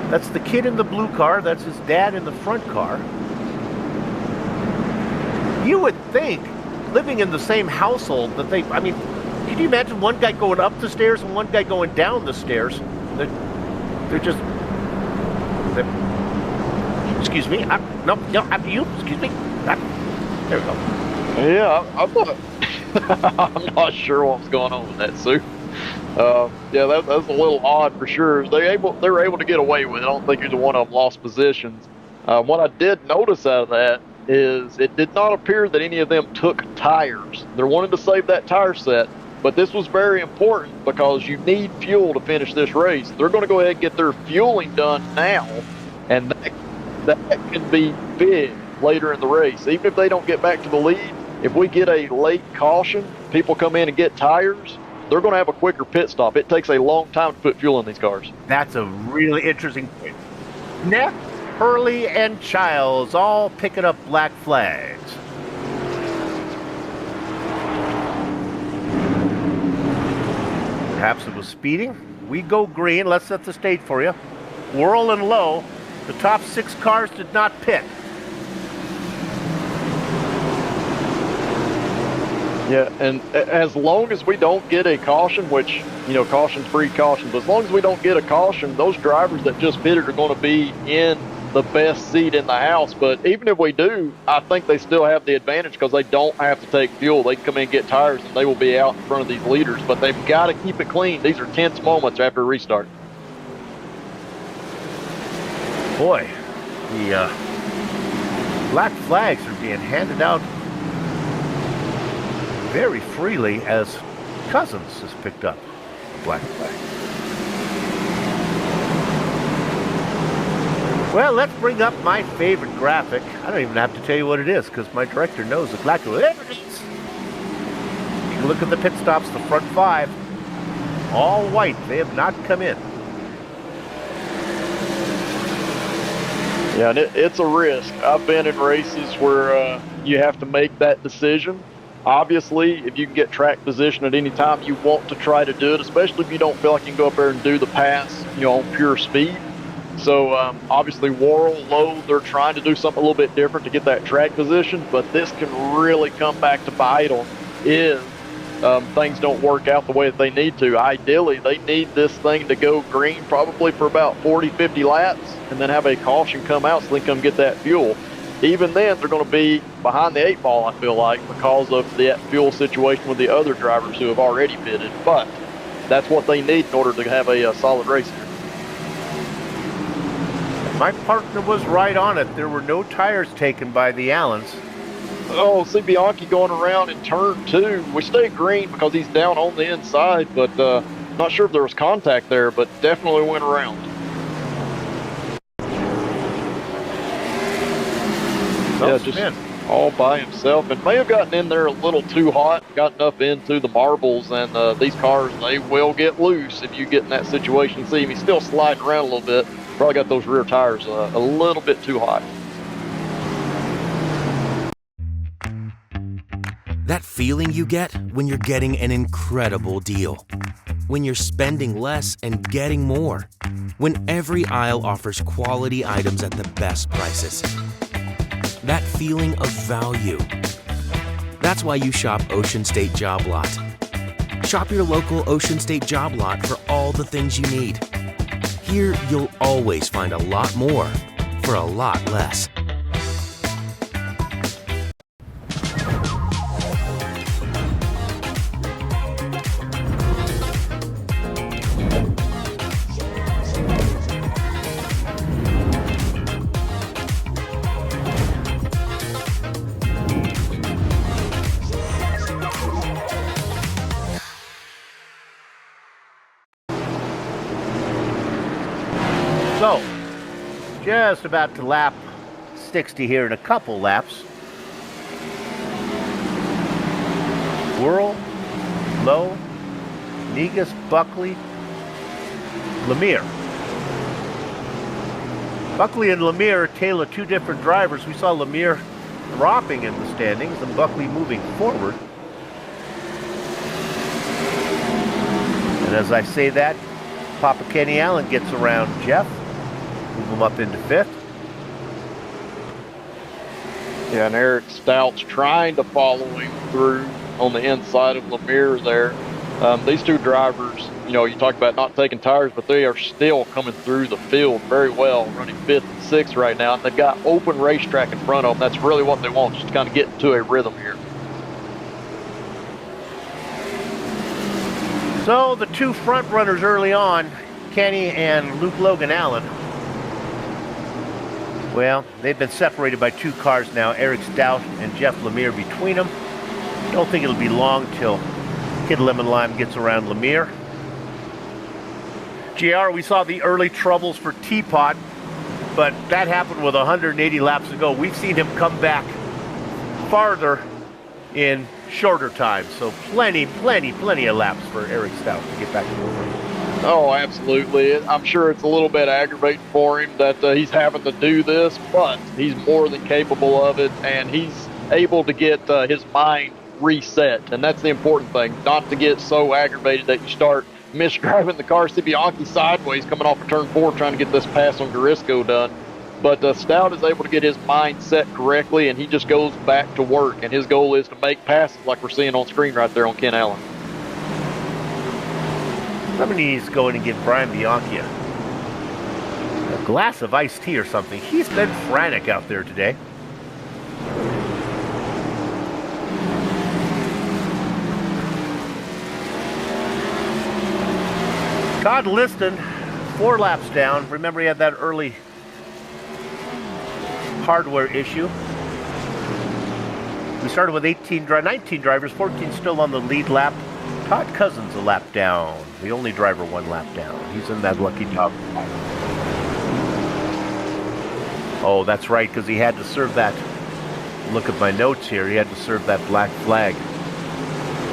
[SPEAKER 3] That's the kid in the blue car. That's his dad in the front car. You would think, living in the same household, that they, I mean, can you imagine one guy going up the stairs and one guy going down the stairs? They're just, excuse me, no, after you, excuse me. There we go.
[SPEAKER 4] Yeah, I'm not sure what's going on with that, Sue. Yeah, that's a little odd for sure. They were able to get away with it. I don't think either one of them lost positions. What I did notice out of that is it did not appear that any of them took tires. They're wanting to save that tire set, but this was very important because you need fuel to finish this race. They're going to go ahead and get their fueling done now, and that can be big later in the race. Even if they don't get back to the lead, if we get a late caution, people come in and get tires, they're going to have a quicker pit stop. It takes a long time to put fuel in these cars.
[SPEAKER 3] That's a really interesting point. Neff, Hurley, and Childs all picking up black flags. Perhaps it was speeding. We go green. Let's set the stage for you. We're rolling low. The top 6 cars did not pit.
[SPEAKER 4] Yeah, and as long as we don't get a caution, which, you know, cautions breed caution, but as long as we don't get a caution, those drivers that just pitted are going to be in the best seat in the house. But even if we do, I think they still have the advantage because they don't have to take fuel. They can come in and get tires, and they will be out in front of these leaders. But they've got to keep it clean. These are tense moments after a restart.
[SPEAKER 3] Boy, the black flags are being handed out very freely as Cousins has picked up black flag. Well, let's bring up my favorite graphic. I don't even have to tell you what it is because my director knows exactly what it is. You can look at the pit stops, the front 5, all white. They have not come in.
[SPEAKER 4] Yeah, and it's a risk. I've been in races where you have to make that decision. Obviously, if you can get track position at any time, you want to try to do it, especially if you don't feel like you can go up there and do the pass, you know, on pure speed. So obviously, Worrell, Lowe, they're trying to do something a little bit different to get that track position, but this can really come back to bite them if things don't work out the way that they need to. Ideally, they need this thing to go green probably for about 40, 50 laps and then have a caution come out so they can come get that fuel. Even then, they're going to be behind the 8 ball, I feel like, because of the fuel situation with the other drivers who have already pitted. But that's what they need in order to have a solid race here.
[SPEAKER 3] My partner was right on it. There were no tires taken by the Allens.
[SPEAKER 4] Oh, see Bianchi going around in turn 2. We stayed green because he's down on the inside, but not sure if there was contact there, but definitely went around. Yeah, just all by himself, and may have gotten in there a little too hot, gotten up into the marbles, and these cars, they will get loose if you get in that situation. See him, he's still sliding around a little bit. Probably got those rear tires a little bit too hot.
[SPEAKER 7] That feeling you get when you're getting an incredible deal. When you're spending less and getting more. When every aisle offers quality items at the best prices. That feeling of value. That's why you shop Ocean State Job Lot. Shop your local Ocean State Job Lot for all the things you need. Here, you'll always find a lot more for a lot less.
[SPEAKER 3] just about to lap 60 here in a couple laps. Worrell, Lowe, Negus, Buckley, Lemire. Buckley and Lemire are a tale of two different drivers. We saw Lemire dropping in the standings and Buckley moving forward. And as I say that, Papa Kenny Allen gets around Jeff, move him up into 5th.
[SPEAKER 4] Yeah, and Eric Stout's trying to follow him through on the inside of Lemire there. These two drivers, you know, you talk about not taking tires, but they are still coming through the field very well, running 5th and 6th right now. And they've got open racetrack in front of them. That's really what they want, just to kind of get into a rhythm here.
[SPEAKER 3] So the two front runners early on, Kenny and Luke Logan Allen, well, they've been separated by 2 cars now, Eric Stout and Jeff Lemire between them. Don't think it'll be long till Kid Lemon Lime gets around Lemire. JR, we saw the early troubles for Teapot, but that happened with 180 laps ago. We've seen him come back farther in shorter time. So plenty of laps for Eric Stout to get back over.
[SPEAKER 4] Oh, absolutely. I'm sure it's a little bit aggravating for him that he's having to do this, but he's more than capable of it, and he's able to get his mind reset. And that's the important thing, not to get so aggravated that you start misdriving the car. See Bianchi sideways coming off of turn 4 trying to get this pass on Garisco done. But Stout is able to get his mind set correctly, and he just goes back to work. And his goal is to make passes like we're seeing on screen right there on Ken Allen.
[SPEAKER 3] Somebody needs to go in and give Brian Bianchi a glass of iced tea or something. He's been frantic out there today. Todd Liston, 4 laps down. Remember, he had that early hardware issue. We started with 19 drivers, 14 still on the lead lap. Todd Cousins a lap down. The only driver 1 lap down. He's in that lucky top. Oh, that's right, because he had to serve that. Look at my notes here. He had to serve that black flag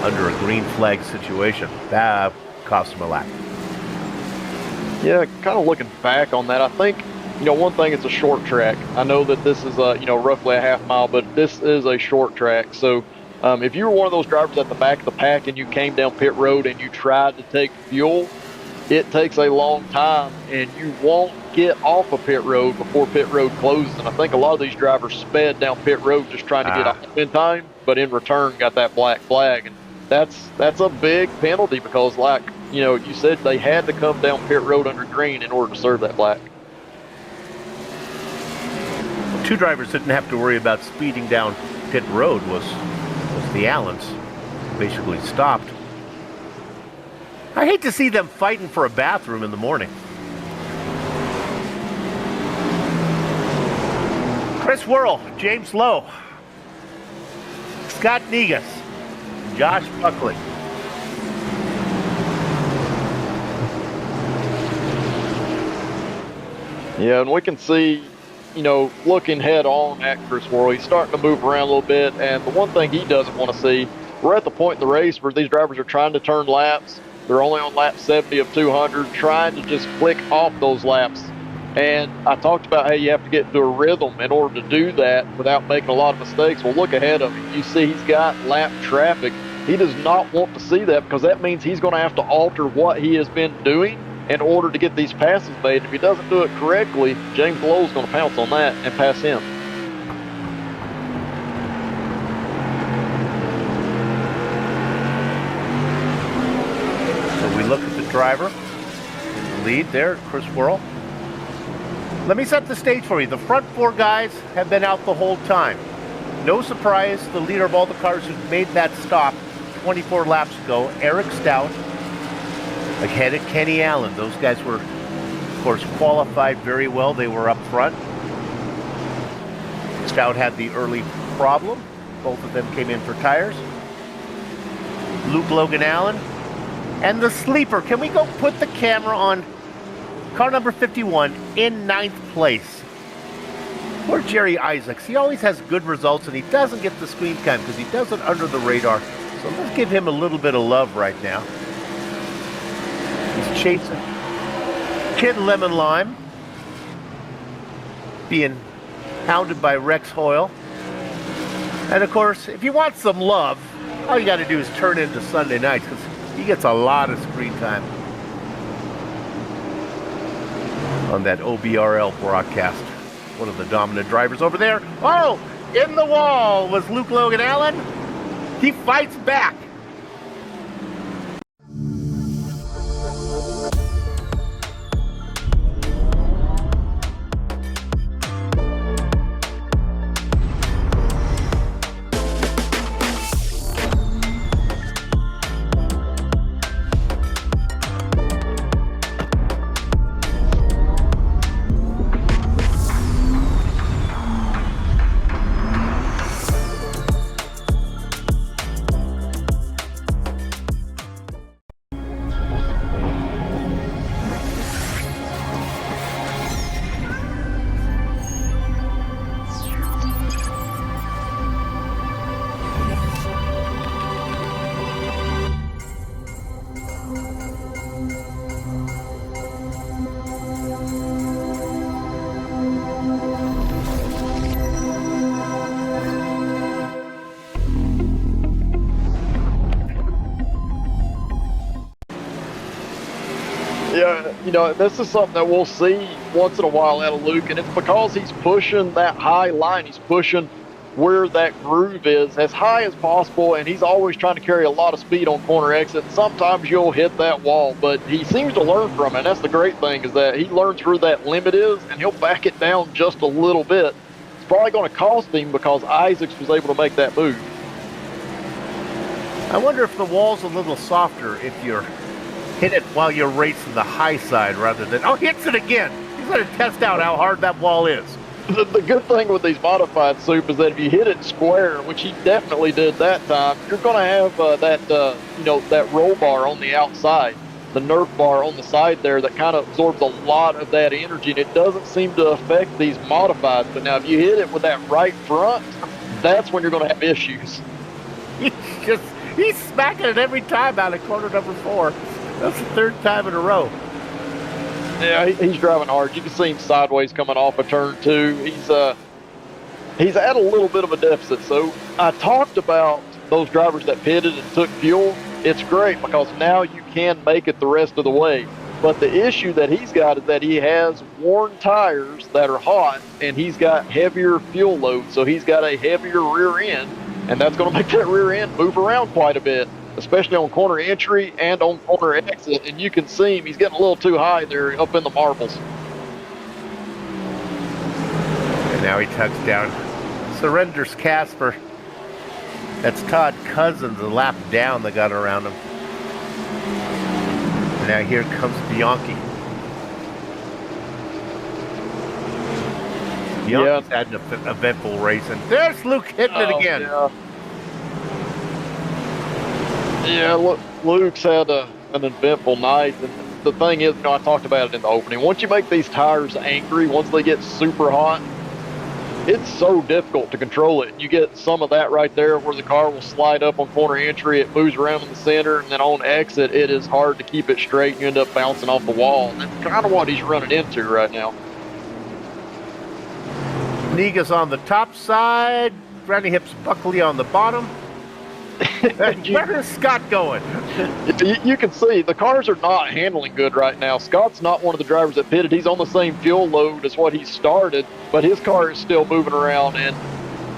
[SPEAKER 3] under a green flag situation. That cost him a lap.
[SPEAKER 4] Yeah, kind of looking back on that, I think, you know, one thing, it's a short track. I know that this is, you know, roughly a half mile, but this is a short track. So if you were one of those drivers at the back of the pack and you came down pit road and you tried to take fuel, it takes a long time and you won't get off of pit road before pit road closes. And I think a lot of these drivers sped down pit road just trying to get off in time, but in return got that black flag. And that's a big penalty because, like, you know, you said they had to come down pit road under green in order to serve that black.
[SPEAKER 3] 2 drivers didn't have to worry about speeding down pit road was the Allens. Basically stopped. I hate to see them fighting for a bathroom in the morning. Chris Worrell, James Lowe, Scott Negus, Josh Buckley.
[SPEAKER 4] Yeah, and we can see, you know, looking head on at Chris Worrell, he's starting to move around a little bit. And the one thing he doesn't want to see, we're at the point in the race where these drivers are trying to turn laps. They're only on lap 70 of 200, trying to just click off those laps. And I talked about how you have to get into a rhythm in order to do that without making a lot of mistakes. Well, look ahead of him. You see he's got lap traffic. He does not want to see that because that means he's going to have to alter what he has been doing in order to get these passes made. If he doesn't do it correctly, James Lowe's going to pounce on that and pass him.
[SPEAKER 3] So we look at the driver in the lead there, Chris Worrell. Let me set the stage for you. The front 4 guys have been out the whole time. No surprise, the leader of all the cars who made that stop 24 laps ago, Eric Stout, ahead of Kenny Allen. Those guys were, of course, qualified very well. They were up front. Stout had the early problem. Both of them came in for tires. Luke Logan Allen. And the sleeper. Can we go put the camera on car number 51 in 9th place. Poor Jerry Isaacs. He always has good results, and he doesn't get the screen time because he does it under the radar. So let's give him a little bit of love right now. He's chasing Kid Lemon Lime, being hounded by Rex Hoyle. And of course, if you want some love, all you got to do is turn into Sunday nights because he gets a lot of screen time on that OBRL broadcast. One of the dominant drivers over there. Oh, in the wall was Luke Logan Allen. He fights back.
[SPEAKER 4] Yeah, you know, this is something that we'll see once in a while out of Luke, and it's because he's pushing that high line. He's pushing where that groove is as high as possible, and he's always trying to carry a lot of speed on corner exit. Sometimes you'll hit that wall, but he seems to learn from it, and that's the great thing, is that he learns where that limit is, and he'll back it down just a little bit. It's probably going to cost him because Isaacs was able to make that move.
[SPEAKER 3] I wonder if the wall's a little softer if you're hit it while you're racing the high side rather than, oh, hits it again. He's going to test out how hard that wall is.
[SPEAKER 4] The good thing with these modified Soup is that if you hit it square, which he definitely did that time, you're going to have that roll bar on the outside, the Nerf bar on the side there that kind of absorbs a lot of that energy, and it doesn't seem to affect these modifieds. But now if you hit it with that right front, that's when you're going to have issues.
[SPEAKER 3] He's smacking it every time out of corner number 4. That's the 3rd time in a row.
[SPEAKER 4] Yeah, he's driving hard. You can see him sideways coming off of turn 2. He's at a little bit of a deficit. So I talked about those drivers that pitted and took fuel. It's great because now you can make it the rest of the way. But the issue that he's got is that he has worn tires that are hot, and he's got heavier fuel load. So he's got a heavier rear end, and that's going to make that rear end move around quite a bit, especially on corner entry and on corner exit. And you can see him, he's getting a little too high there up in the marbles.
[SPEAKER 3] And now he tucks down, surrenders Casper. That's Todd Cousins, a lap down that got around him. And now here comes Bianchi. Bianchi's had an eventful race, and there's Luke hitting it again.
[SPEAKER 4] Yeah, look, Luke's had an eventful night. And the thing is, I talked about it in the opening. Once you make these tires angry, once they get super hot, it's so difficult to control it. You get some of that right there where the car will slide up on corner entry, it moves around in the center, and then on exit, it is hard to keep it straight, and you end up bouncing off the wall. And that's kind of what he's running into right now.
[SPEAKER 3] Niga's on the top side, Granny Hips Buckley on the bottom. Where is Scott going?
[SPEAKER 4] You can see the cars are not handling good right now. Scott's not one of the drivers that pitted. He's on the same fuel load as what he started, but his car is still moving around. And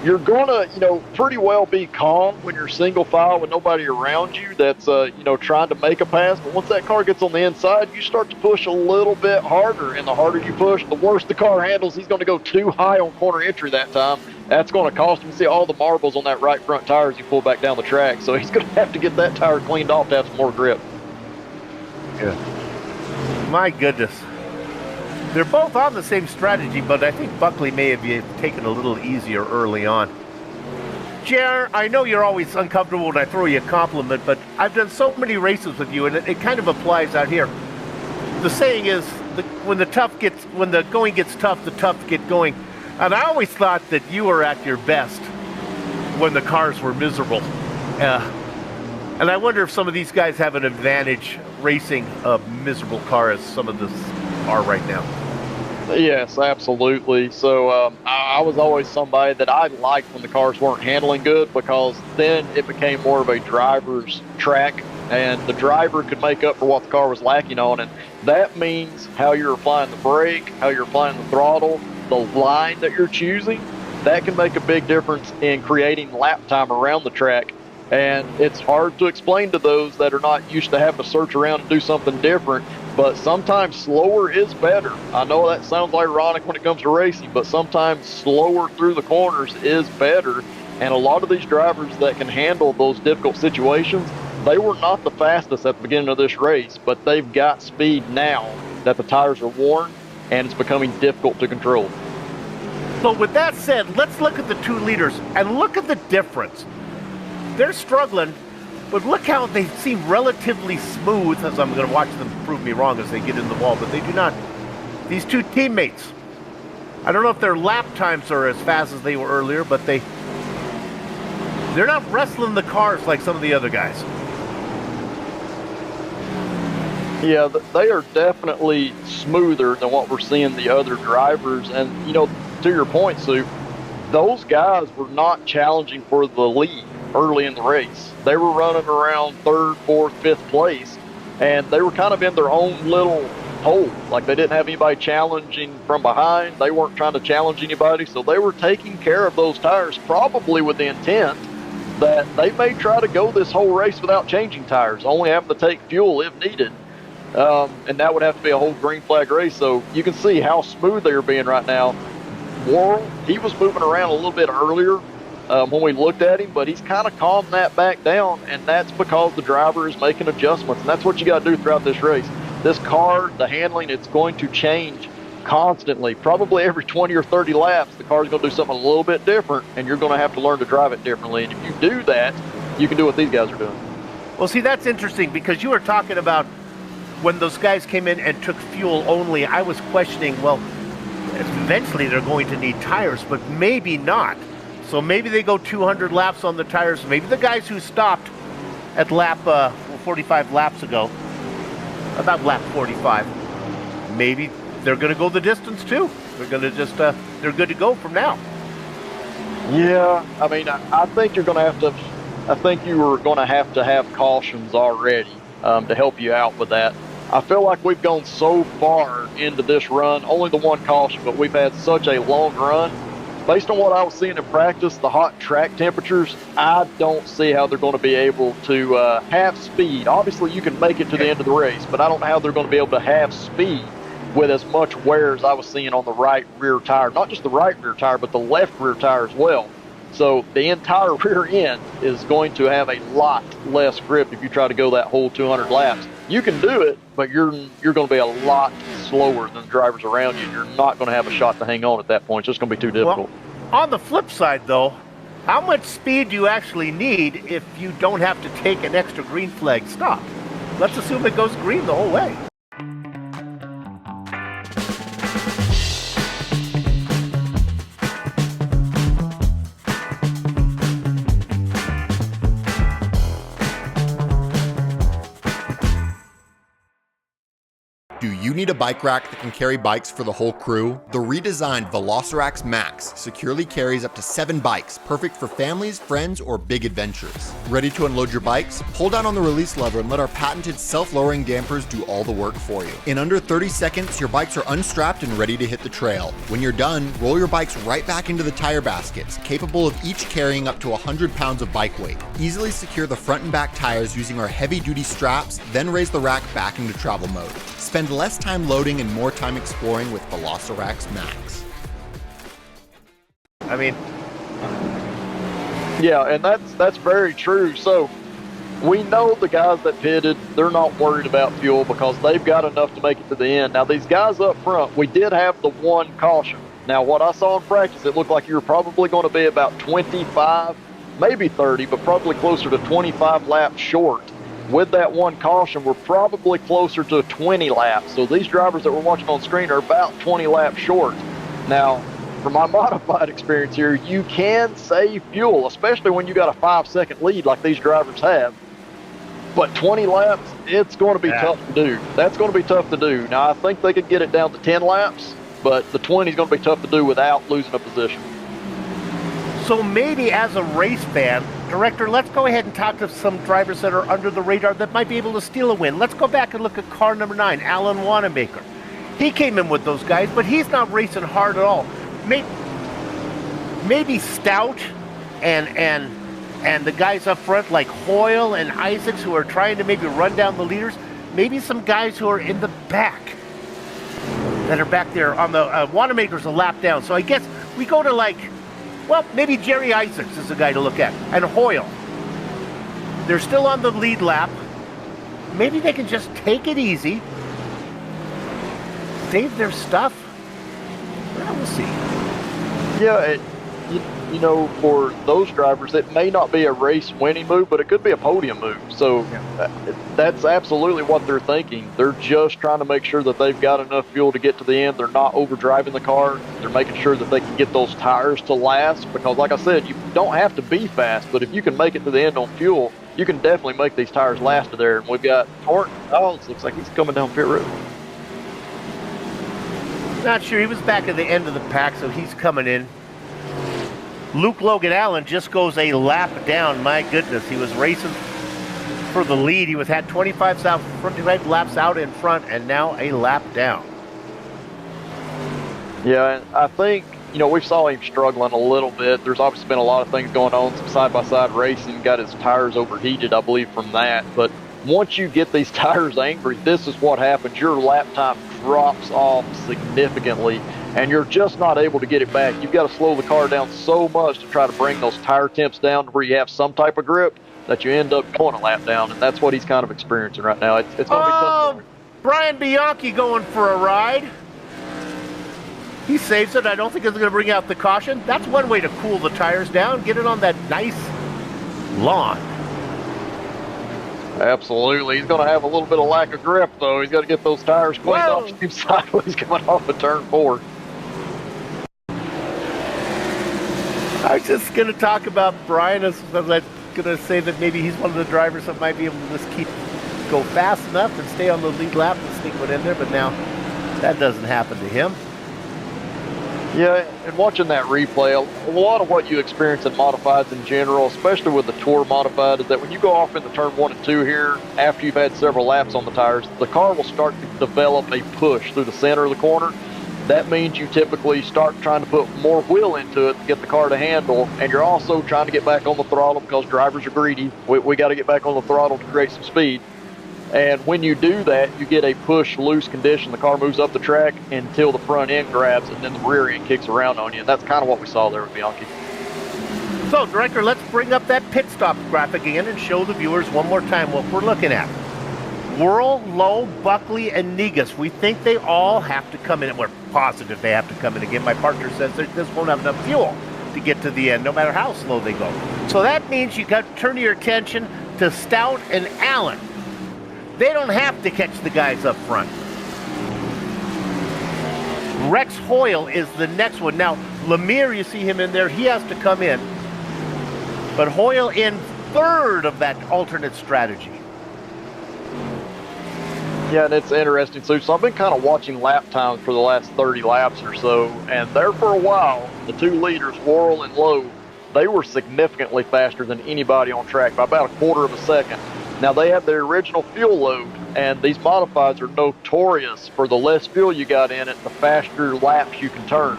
[SPEAKER 4] you're going to, pretty well be calm when you're single file with nobody around you that's, trying to make a pass. But once that car gets on the inside, you start to push a little bit harder. And the harder you push, the worse the car handles. He's going to go too high on corner entry that time. That's going to cost him. See all the marbles on that right front tire as you pull back down the track. So he's going to have to get that tire cleaned off to have some more grip.
[SPEAKER 3] Yeah. My goodness. They're both on the same strategy, but I think Buckley may have taken a little easier early on. Jer, I know you're always uncomfortable when I throw you a compliment, but I've done so many races with you, and it kind of applies out here. The saying is, when the going gets tough, the tough get going. And I always thought that you were at your best when the cars were miserable. And I wonder if some of these guys have an advantage racing a miserable car as some of this are right now.
[SPEAKER 4] Yes, absolutely. So I was always somebody that I liked when the cars weren't handling good, because then it became more of a driver's track, and the driver could make up for what the car was lacking on. And that means how you're applying the brake, how you're applying the throttle, the line that you're choosing. That can make a big difference in creating lap time around the track. And it's hard to explain to those that are not used to having to search around and do something different. But sometimes slower is better. I know that sounds ironic when it comes to racing, but sometimes slower through the corners is better. And a lot of these drivers that can handle those difficult situations, they were not the fastest at the beginning of this race, but they've got speed now that the tires are worn and it's becoming difficult to control.
[SPEAKER 3] So with that said, let's look at the 2 leaders and look at the difference. They're struggling, but look how they seem relatively smooth, as I'm going to watch them prove me wrong as they get in the wall, but they do not. These 2 teammates, I don't know if their lap times are as fast as they were earlier, but they're not wrestling the cars like some of the other guys.
[SPEAKER 4] Yeah, they are definitely smoother than what we're seeing the other drivers. And, to your point, Sue, those guys were not challenging for the lead early in the race. They were running around 3rd, 4th, 5th place, and they were kind of in their own little hole. Like, they didn't have anybody challenging from behind. They weren't trying to challenge anybody, so they were taking care of those tires, probably with the intent that they may try to go this whole race without changing tires, only having to take fuel if needed. And that would have to be a whole green flag race. So you can see how smooth they are being right now. Worrell, he was moving around a little bit earlier when we looked at him, but he's kind of calmed that back down, and that's because the driver is making adjustments, and that's what you got to do throughout this race. This car, the handling, it's going to change constantly. Probably every 20 or 30 laps, the car's going to do something a little bit different, and you're going to have to learn to drive it differently. And if you do that, you can do what these guys are doing.
[SPEAKER 3] Well, see, that's interesting, because you were talking about when those guys came in and took fuel only. I was questioning, well, eventually they're going to need tires, but maybe not. So maybe they go 200 laps on the tires. Maybe the guys who stopped at lap 45 laps ago, about lap 45, maybe they're going to go the distance too. They're going to just, they're good to go from now.
[SPEAKER 4] Yeah, I mean, I think you're going to have to, I think you are going to have cautions already to help you out with that. I feel like we've gone so far into this run, only the one caution, but we've had such a long run. Based on what I was seeing in practice, the hot track temperatures, I don't see how they're going to be able to have speed. Obviously, you can make it to the end of the race, but I don't know how they're going to be able to have speed with as much wear as I was seeing on the right rear tire. Not just the right rear tire, but the left rear tire as well. So the entire rear end is going to have a lot less grip if you try to go that whole 200 laps. You can do it, but you're going to be a lot slower than the drivers around you. You're not going to have a shot to hang on at that point. It's just going to be too difficult.
[SPEAKER 3] Well, on the flip side, though, how much speed do you actually need if you don't have to take an extra green flag stop? Let's assume it goes green the whole way.
[SPEAKER 13] Do you need a bike rack that can carry bikes for the whole crew? The redesigned Velocirax Max securely carries up to 7 bikes, perfect for families, friends, or big adventures. Ready to unload your bikes? Pull down on the release lever and let our patented self-lowering dampers do all the work for you. In under 30 seconds, your bikes are unstrapped and ready to hit the trail. When you're done, roll your bikes right back into the tire baskets, capable of each carrying up to 100 pounds of bike weight. Easily secure the front and back tires using our heavy-duty straps, then raise the rack back into travel mode. Spend less time loading and more time exploring with Velocirax Max.
[SPEAKER 3] I mean,
[SPEAKER 4] yeah, and that's very true. So we know the guys that pitted, they're not worried about fuel because they've got enough to make it to the end. Now, these guys up front, we did have the one caution. Now, what I saw in practice, it looked like you were probably going to be about 25, maybe 30, but probably closer to 25 laps short with that one caution, we're probably closer to 20 laps. So these drivers that we're watching on screen are about 20 laps short. Now, from my modified experience here, you can save fuel, especially when you got a 5-second lead like these drivers have. But 20 laps, it's going to be tough to do. That's going to be tough to do. Now, I think they could get it down to 10 laps, but the 20 is going to be tough to do without losing a position.
[SPEAKER 3] So maybe as a race fan, Director, let's go ahead and talk to some drivers that are under the radar that might be able to steal a win. Let's go back and look at car number 9, Alan Wanamaker. He came in with those guys, but he's not racing hard at all. Maybe Stout and the guys up front like Hoyle and Isaacs who are trying to maybe run down the leaders. Maybe some guys who are in the back that are back there on the Wanamaker's a lap down. So I guess we go to maybe Jerry Isaacs is the guy to look at, and Hoyle. They're still on the lead lap. Maybe they can just take it easy, save their stuff. Well, we'll see.
[SPEAKER 4] Yeah, for those drivers, it may not be a race-winning move, but it could be a podium move. So that's absolutely what they're thinking. They're just trying to make sure that they've got enough fuel to get to the end. They're not overdriving the car. They're making sure that they can get those tires to last because, like I said, you don't have to be fast, but if you can make it to the end on fuel, you can definitely make these tires last to there. And we've got Thornton Dawes, looks like he's coming down pit road.
[SPEAKER 3] Not sure. He was back at the end of the pack, so he's coming in. Luke Logan Allen just goes a lap down. My goodness, he was racing for the lead. He had 25 laps out in front, and now a lap down.
[SPEAKER 4] Yeah, and I think, we saw him struggling a little bit. There's obviously been a lot of things going on, some side-by-side racing, got his tires overheated, I believe, from that. But once you get these tires angry, this is what happens. Your lap time drops off significantly, and you're just not able to get it back. You've got to slow the car down so much to try to bring those tire temps down to where you have some type of grip that you end up going a lap down, and that's what he's kind of experiencing right now. It's going to be tough.
[SPEAKER 3] Brian Bianchi going for a ride. He saves it. I don't think he's going to bring out the caution. That's one way to cool the tires down, get it on that nice lawn.
[SPEAKER 4] Absolutely. He's going to have a little bit of lack of grip, though. He's got to get those tires cleaned off steep sideways coming off of turn 4.
[SPEAKER 3] I was just going to talk about Brian. I was going to say that maybe he's one of the drivers that might be able to just go fast enough and stay on the lead lap and sneak one in there, but now that doesn't happen to him.
[SPEAKER 4] Yeah, and watching that replay, a lot of what you experience in modifieds in general, especially with the Tour modified, is that when you go off into turn 1 and 2 here, after you've had several laps on the tires, the car will start to develop a push through the center of the corner. That means you typically start trying to put more wheel into it to get the car to handle, and you're also trying to get back on the throttle because drivers are greedy. We got to get back on the throttle to create some speed. And when you do that, you get a push-loose condition. The car moves up the track until the front end grabs, and then the rear end kicks around on you. And that's kind of what we saw there with Bianchi.
[SPEAKER 3] So, Director, let's bring up that pit stop graphic again and show the viewers one more time what we're looking at. Worrell, Lowe, Buckley, and Negus. We think they all have to come in. We're positive they have to come in again. My partner says they just won't have enough fuel to get to the end, no matter how slow they go. So that means you got to turn your attention to Stout and Allen. They don't have to catch the guys up front. Rex Hoyle is the next one. Now, Lemire, you see him in there. He has to come in. But Hoyle in third of that alternate strategy.
[SPEAKER 4] Yeah, and it's interesting, too. So I've been kind of watching lap times for the last 30 laps or so. And there for a while, the two leaders, Worrell and Lowe, they were significantly faster than anybody on track by about a quarter of a second. Now, they have their original fuel load, and these modifieds are notorious for the less fuel you got in it, the faster laps you can turn.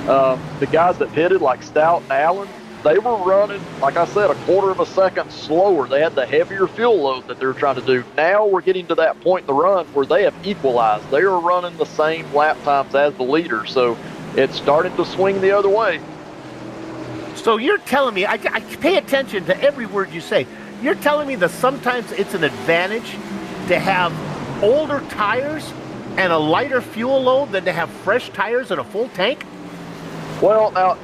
[SPEAKER 4] The guys that pitted, like Stout and Allen, they were running, like I said, a quarter of a second slower. They had the heavier fuel load that they were trying to do. Now we're getting to that point in the run where they have equalized. They are running the same lap times as the leaders, so it's starting to swing the other way.
[SPEAKER 3] So you're telling me, I pay attention to every word you say. You're telling me that sometimes it's an advantage to have older tires and a lighter fuel load than to have fresh tires and a full tank?
[SPEAKER 4] Well, now,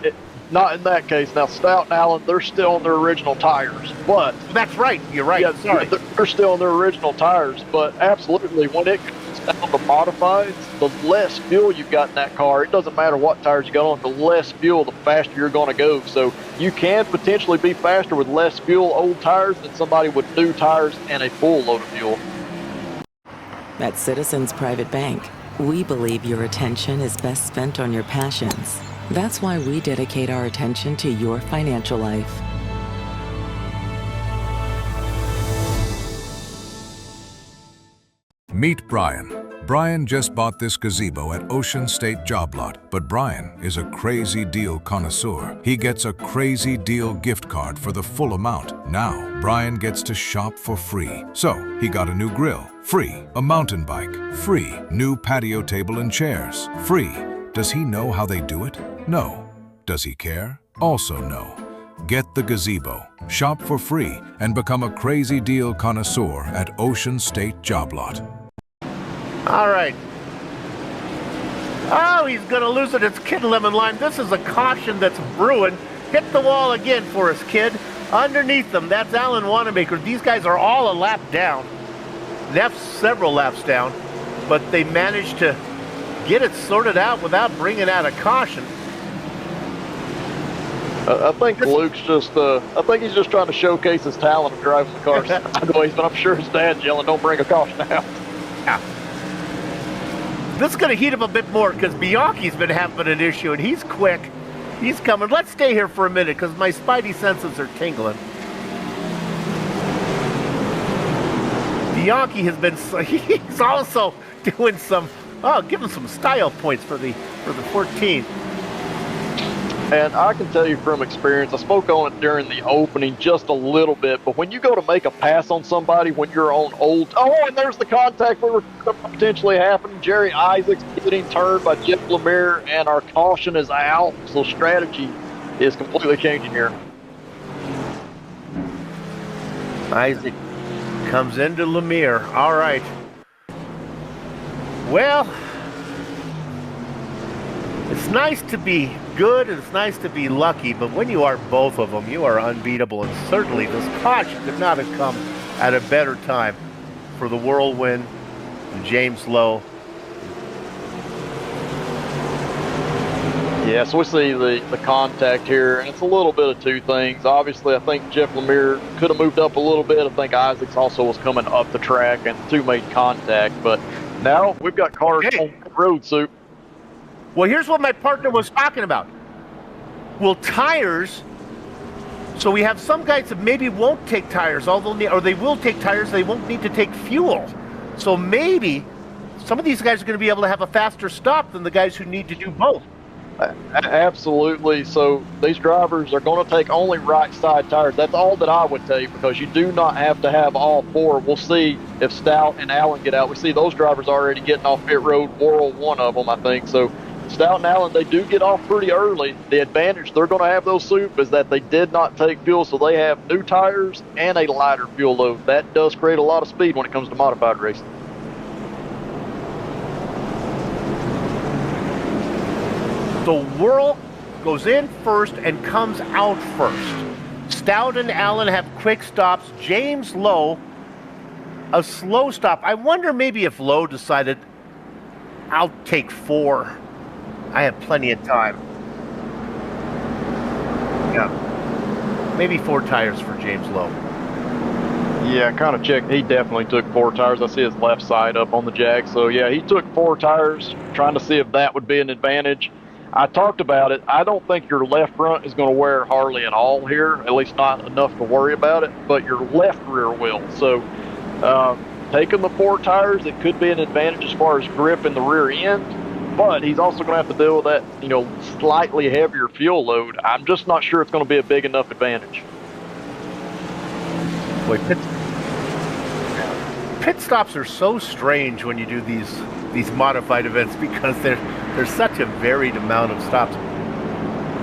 [SPEAKER 4] not in that case. Now, Stout and Allen, they're still on their original tires, but
[SPEAKER 3] That's right. You're right.
[SPEAKER 4] yeah,
[SPEAKER 3] Sorry.
[SPEAKER 4] they're still on their original tires. But absolutely, when it comes down to modifieds, the less fuel you've got in that car, it doesn't matter what tires you got on, the less fuel, the faster you're going to go. So you can potentially be faster with less fuel, old tires, than somebody with new tires and a full load of fuel.
[SPEAKER 14] At Citizens Private Bank, we believe your attention is best spent on your passions. That's why we dedicate our attention to your financial life.
[SPEAKER 15] Meet Brian. Brian just bought this gazebo at Ocean State Job Lot, but Brian is a crazy deal connoisseur. He gets a crazy deal gift card for the full amount. Now, Brian gets to shop for free. So, he got a new grill, free. A mountain bike, free. New patio table and chairs, free. Does he know how they do it? No. Does he care? Also no. Get the gazebo, shop for free, and become a crazy deal connoisseur at Ocean State Job Lot.
[SPEAKER 3] All right. Oh, he's going to lose it. It's Kid Lemon Lime. This is a caution that's brewing. Hit the wall again for us, Kid. Underneath them, that's Alan Wanamaker. These guys are all a lap down. Neff's several laps down, but they managed to get it sorted out without bringing out a caution.
[SPEAKER 4] I think Luke's just, I think he's just trying to showcase his talent of driving the car sideways, but I'm sure his dad's yelling, don't bring a caution out.
[SPEAKER 3] Yeah. This is going to heat him a bit more because Bianchi's been having an issue, and he's quick. He's coming. Let's stay here for a minute because my spidey senses are tingling. Bianchi has been, he's also doing some, give him some style points for the 14.
[SPEAKER 4] And I can tell you from experience, I spoke on it during the opening just a little bit, but when you go to make a pass on somebody when you're on old, and there's the contact we were potentially happening. Jerry Isaacs getting turned by Jeff Lemire, and our caution is out, so strategy is completely changing here.
[SPEAKER 3] Isaac comes into Lemire. All right. Well, it's nice to be good and it's nice to be lucky, but when you are both of them, you are unbeatable. And certainly this caution could not have come at a better time for the Whirlwind and James Lowe.
[SPEAKER 4] Yeah, so we see the contact here, and it's a little bit of two things. Obviously, I think Jeff Lemire could have moved up a little bit. I think Isaacs also was coming up the track, and the two made contact. But now we've got cars on the road, Soup.
[SPEAKER 3] Well, here's what my partner was talking about. Will tires, so we have some guys that maybe won't take tires, or they will take tires, they won't need to take fuel. So maybe some of these guys are going to be able to have a faster stop than the guys who need to do both.
[SPEAKER 4] Absolutely. So these drivers are going to take only right side tires. That's all that I would tell you, because you do not have to have all four. We'll see if Stout and Allen get out. We see those drivers already getting off pit road, Worrell one of them, I think. So Stout and Allen, they do get off pretty early. The advantage they're going to have, those Soup, is that they did not take fuel, so they have new tires and a lighter fuel load. That does create a lot of speed when it comes to modified racing.
[SPEAKER 3] So Whirl goes in first and comes out first. Stout and Allen have quick stops. James Lowe, a slow stop. I wonder maybe if Lowe decided, I'll take four. I have plenty of time. Yeah. Maybe four tires for James Lowe.
[SPEAKER 4] Yeah, kind of checked. He definitely took four tires. I see his left side up on the Jag. So, yeah, he took four tires, trying to see if that would be an advantage. I talked about it. I don't think your left front is going to wear hardly at all here, at least not enough to worry about it, but your left rear will. So taking the four tires, it could be an advantage as far as grip in the rear end, but he's also going to have to deal with that, slightly heavier fuel load. I'm just not sure it's going to be a big enough advantage.
[SPEAKER 3] Boy, pit stops are so strange when you do these modified events, because there's such a varied amount of stops.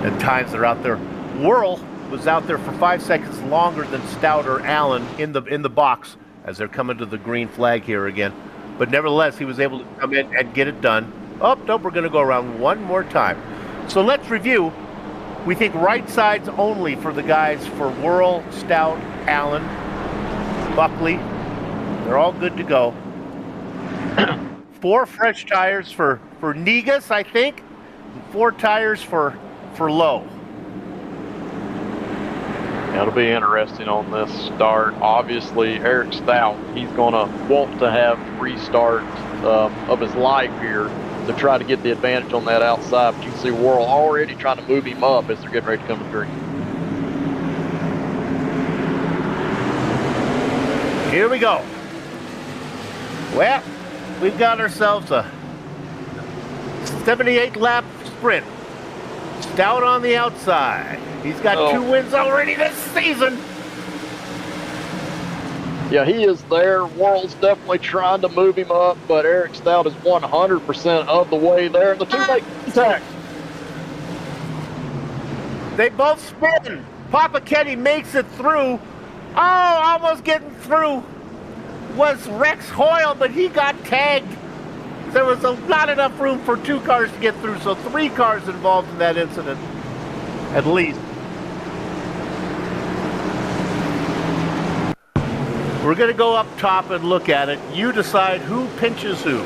[SPEAKER 3] At times they're out there. Whirl was out there for 5 seconds longer than Stout or Allen in the box as they're coming to the green flag here again. But nevertheless, he was able to come in and get it done. Oh, nope, we're going to go around one more time. So let's review We think right sides only for the guys for Worrell, Stout, Allen, Buckley. They're all good to go. 4 fresh tires for Negus, I think. 4 tires for Lowe.
[SPEAKER 4] It'll be interesting on this start. Obviously, Eric Stout, he's going to want to have restart of his life here to try to get the advantage on that outside. But you can see Worrell already trying to move him up as they're getting ready to come to green.
[SPEAKER 3] Here we go. Well, we've got ourselves a 78-lap sprint. Stout on the outside. He's got 2 wins already this season.
[SPEAKER 4] Yeah, he is there. Worrell's definitely trying to move him up, but Eric Stout is 100% of the way there. The 2 make contact.
[SPEAKER 3] They both spin. Papa Kenny makes it through. Oh, almost getting through was Rex Hoyle, but he got tagged. There was not enough room for 2 cars to get through, so 3 cars involved in that incident, at least. We're going to go up top and look at it. You decide who pinches who.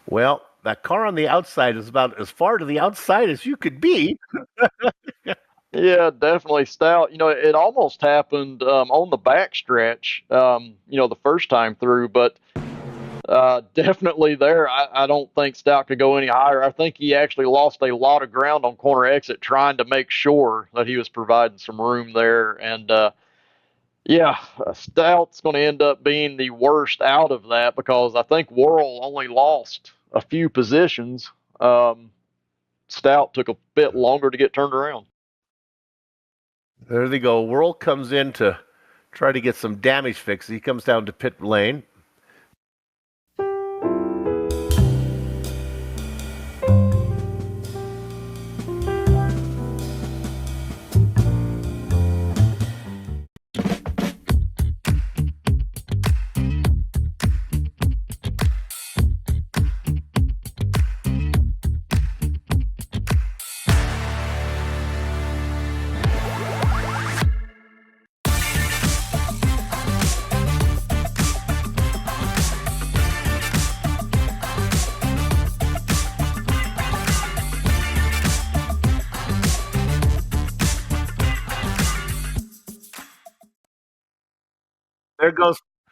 [SPEAKER 3] Well, that car on the outside is about as far to the outside as you could be.
[SPEAKER 4] Yeah, definitely Stout. You know, it almost happened on the backstretch, the first time through, but definitely there. I don't think Stout could go any higher. I think he actually lost a lot of ground on corner exit trying to make sure that he was providing some room there. And, Stout's going to end up being the worst out of that because I think Worrell only lost a few positions. Stout took a bit longer to get turned around.
[SPEAKER 3] There they go. Worrell comes in to try to get some damage fixed. He comes down to pit lane.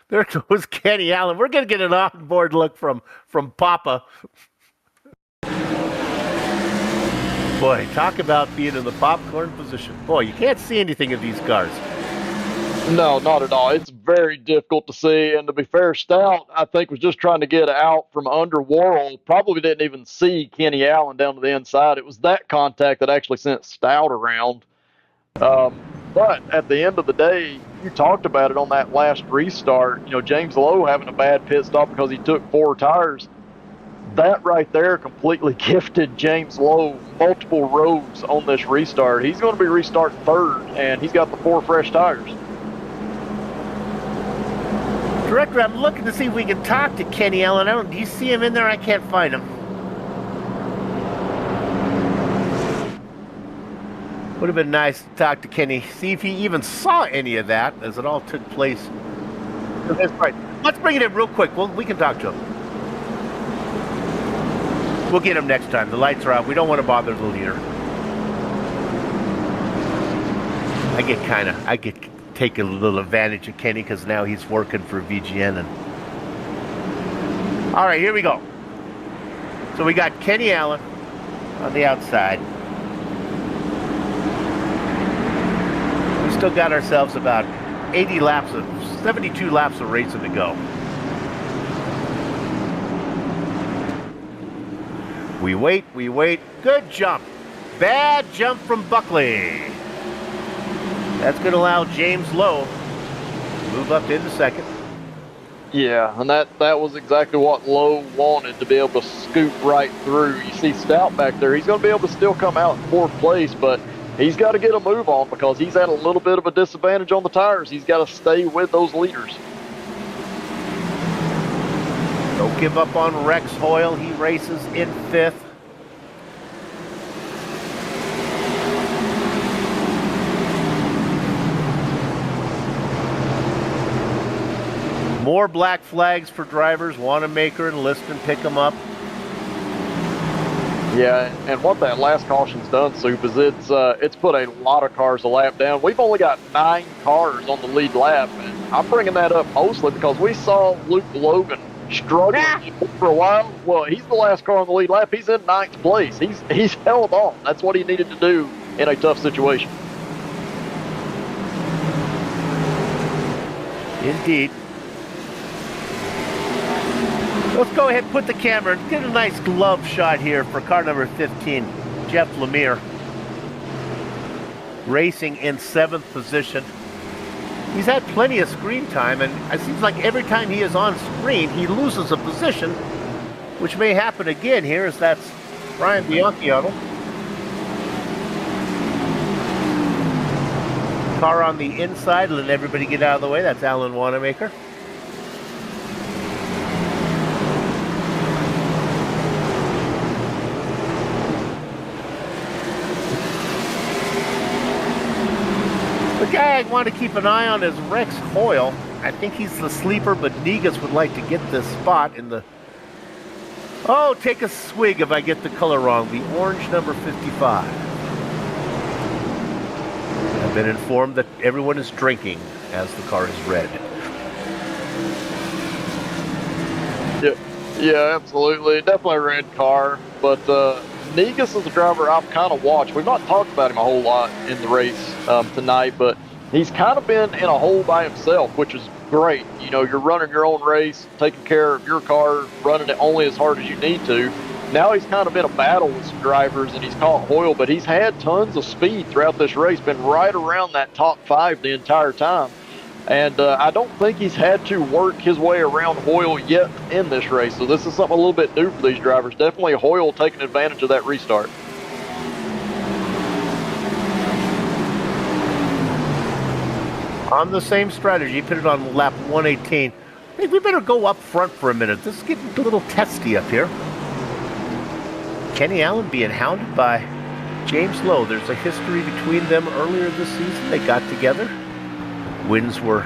[SPEAKER 3] There goes Kenny Allen. We're going to get an on-board look from Papa. Boy, talk about being in the popcorn position. Boy, you can't see anything of these cars.
[SPEAKER 4] No, not at all. It's very difficult to see. And to be fair, Stout, I think, was just trying to get out from under Worrell. Probably didn't even see Kenny Allen down to the inside. It was that contact that actually sent Stout around. But at the end of the day, you talked about it on that last restart. You know, James Lowe having a bad pit stop because he took 4 tires. That right there completely gifted James Lowe multiple rows on this restart. He's going to be restarting 3rd, and he's got the 4 fresh tires.
[SPEAKER 3] Director, I'm looking to see if we can talk to Kenny Allen. Do you see him in there? I can't find him. Would have been nice to talk to Kenny, see if he even saw any of that as it all took place. That's right. Let's bring it in real quick. We can talk to him. We'll get him next time. The lights are out. We don't want to bother the leader. I get take a little advantage of Kenny because now he's working for VGN. All right, here we go. So we got Kenny Allen on the outside. Still got ourselves about 72 laps of racing to go. We wait. Good jump. Bad jump from Buckley. That's going to allow James Lowe to move up into 2nd.
[SPEAKER 4] Yeah, and that was exactly what Lowe wanted, to be able to scoop right through. You see Stout back there. He's going to be able to still come out in 4th place, but he's got to get a move on because he's at a little bit of a disadvantage on the tires. He's got to stay with those leaders.
[SPEAKER 3] Don't give up on Rex Hoyle. He races in 5th. More black flags for drivers. Wanamaker and Liston pick them up.
[SPEAKER 4] Yeah, and what that last caution's done, Soup, is it's put a lot of cars a lap down. We've only got 9 cars on the lead lap, and I'm bringing that up mostly because we saw Luke Logan struggling for a while. Well, he's the last car on the lead lap. He's in 9th place. He's held on. That's what he needed to do in a tough situation.
[SPEAKER 3] Indeed. Let's go ahead and put the camera and get a nice glove shot here for car number 15, Jeff Lemire. Racing in 7th position. He's had plenty of screen time, and it seems like every time he is on screen, he loses a position, which may happen again here, as that's Brian Bianchiotto. Car on the inside, let everybody get out of the way. That's Alan Wanamaker. The guy I want to keep an eye on is Rex Hoyle. I think he's the sleeper, but Negus would like to get this spot in the... Oh, take a swig if I get the color wrong. The orange number 55. I've been informed that everyone is drinking as the car is red.
[SPEAKER 4] Yeah, absolutely. Definitely a red car, but Negus is a driver I've kind of watched. We've not talked about him a whole lot in the race tonight, but he's kind of been in a hole by himself, which is great. You know, you're running your own race, taking care of your car, running it only as hard as you need to. Now he's kind of in a battle with some drivers, and he's caught Hoyle, but he's had tons of speed throughout this race, been right around that top 5 the entire time. And I don't think he's had to work his way around Hoyle yet in this race. So this is something a little bit new for these drivers. Definitely Hoyle taking advantage of that restart.
[SPEAKER 3] On the same strategy, pitted on lap 118. I think we better go up front for a minute. This is getting a little testy up here. Kenny Allen being hounded by James Lowe. There's a history between them earlier this season. They got together. Wins were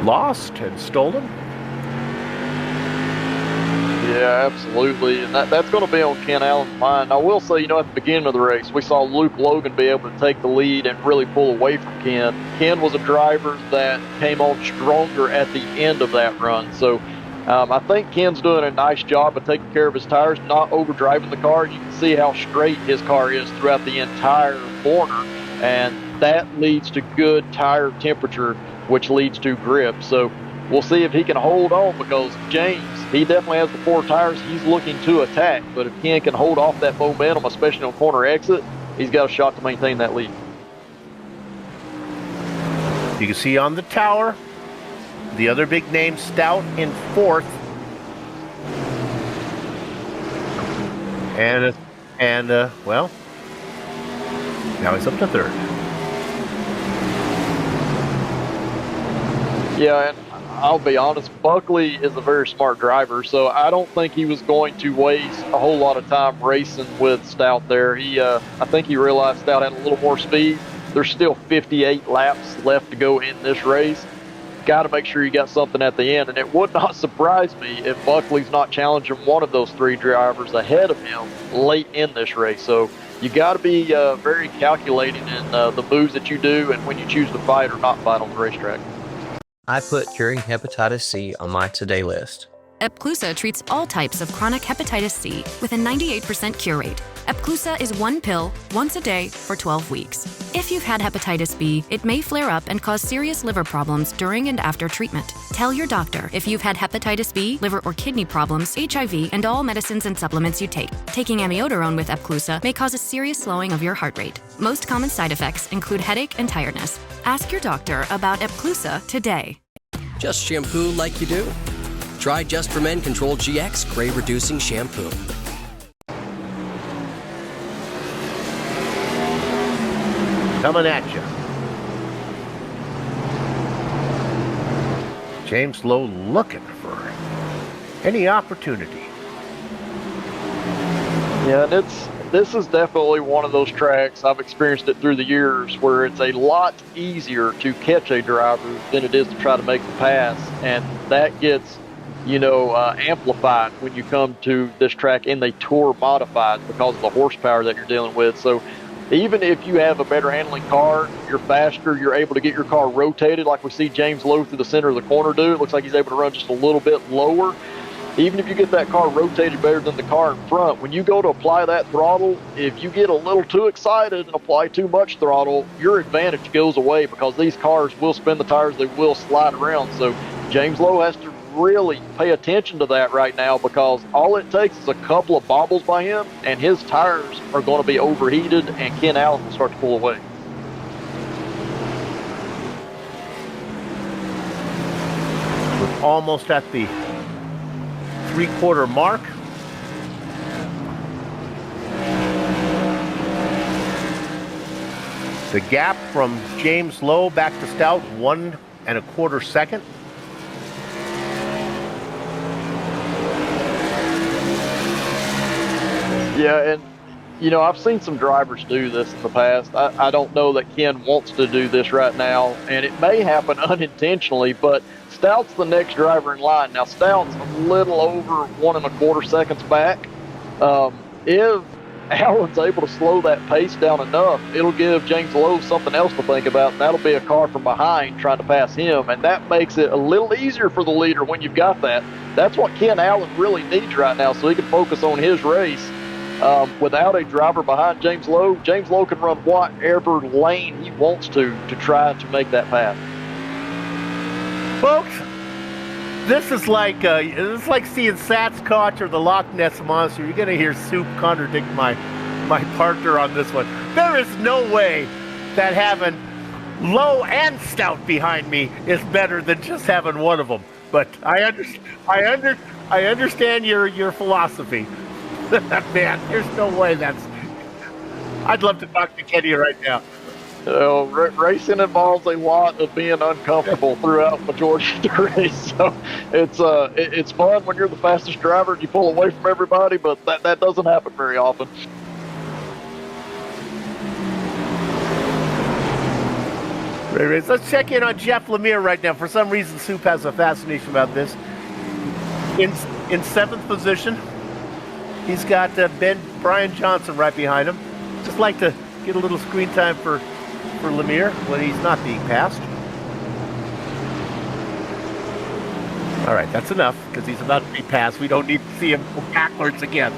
[SPEAKER 3] lost and stolen.
[SPEAKER 4] Yeah, absolutely. And that's going to be on Ken Allen's mind. I will say, you know, at the beginning of the race, we saw Luke Logan be able to take the lead and really pull away from Ken. Ken was a driver that came on stronger at the end of that run. So I think Ken's doing a nice job of taking care of his tires, not overdriving the car. You can see how straight his car is throughout the entire corner, and that leads to good tire temperature, which leads to grip. So we'll see if he can hold on, because James, he definitely has the 4 tires. He's looking to attack, but if Ken can hold off that momentum, especially on corner exit, he's got a shot to maintain that lead.
[SPEAKER 3] You can see on the tower, the other big name, Stout, in 4th. And well, now he's up to 3rd.
[SPEAKER 4] Yeah, and I'll be honest, Buckley is a very smart driver, so I don't think he was going to waste a whole lot of time racing with Stout there. I think he realized Stout had a little more speed. There's still 58 laps left to go in this race. Got to make sure you got something at the end, and it would not surprise me if Buckley's not challenging one of those 3 drivers ahead of him late in this race. So you got to be very calculating in the moves that you do and when you choose to fight or not fight on the racetrack.
[SPEAKER 8] I put curing hepatitis C on my to-day list.
[SPEAKER 16] Epclusa treats all types of chronic hepatitis C with a 98% cure rate. Epclusa is 1 pill, once a day, for 12 weeks. If you've had hepatitis B, it may flare up and cause serious liver problems during and after treatment. Tell your doctor if you've had hepatitis B, liver or kidney problems, HIV, and all medicines and supplements you take. Taking amiodarone with Epclusa may cause a serious slowing of your heart rate. Most common side effects include headache and tiredness. Ask your doctor about Epclusa today.
[SPEAKER 17] Just shampoo like you do. Try Just for Men Control GX Gray Reducing Shampoo.
[SPEAKER 3] Coming at you. James Lowe looking for any opportunity.
[SPEAKER 4] Yeah, and this is definitely one of those tracks. I've experienced it through the years where it's a lot easier to catch a driver than it is to try to make the pass, and that gets amplified when you come to this track in the Tour Modified because of the horsepower that you're dealing with. So even if you have a better handling car, you're faster, you're able to get your car rotated like we see James Lowe through the center of the corner do. It looks like he's able to run just a little bit lower. Even if you get that car rotated better than the car in front, when you go to apply that throttle, if you get a little too excited and apply too much throttle, your advantage goes away because these cars will spin the tires, they will slide around. So James Lowe has to really pay attention to that right now because all it takes is a couple of bobbles by him and his tires are going to be overheated and Ken Allen will start to pull away.
[SPEAKER 3] We're almost at the three-quarter mark. The gap from James Lowe back to Stout, 1 1/4 second.
[SPEAKER 4] Yeah, and I've seen some drivers do this in the past. I don't know that Ken wants to do this right now, and it may happen unintentionally, but Stout's the next driver in line. Now, Stout's a little over 1 1/4 seconds back. If Allen's able to slow that pace down enough, it'll give James Lowe something else to think about, and that'll be a car from behind trying to pass him, and that makes it a little easier for the leader when you've got that. That's what Ken Allen really needs right now so he can focus on his race. Without a driver behind James Lowe can run whatever lane he wants to try to make that pass.
[SPEAKER 3] Folks, this is like seeing Sats Koch or the Loch Ness Monster. You're going to hear Soup contradict my partner on this one. There is no way that having Lowe and Stout behind me is better than just having one of them. But I understand your philosophy. Man, there's no way I'd love to talk to Kenny right now.
[SPEAKER 4] Racing involves a lot of being uncomfortable throughout the majority of the race. So it's fun when you're the fastest driver and you pull away from everybody, but that doesn't happen very often.
[SPEAKER 3] Let's check in on Jeff Lemire right now. For some reason, Soup has a fascination about this. In 7th position, he's got Brian Johnson right behind him. Just like to get a little screen time for Lemire when he's not being passed. All right, that's enough because he's about to be passed. We don't need to see him go backwards again.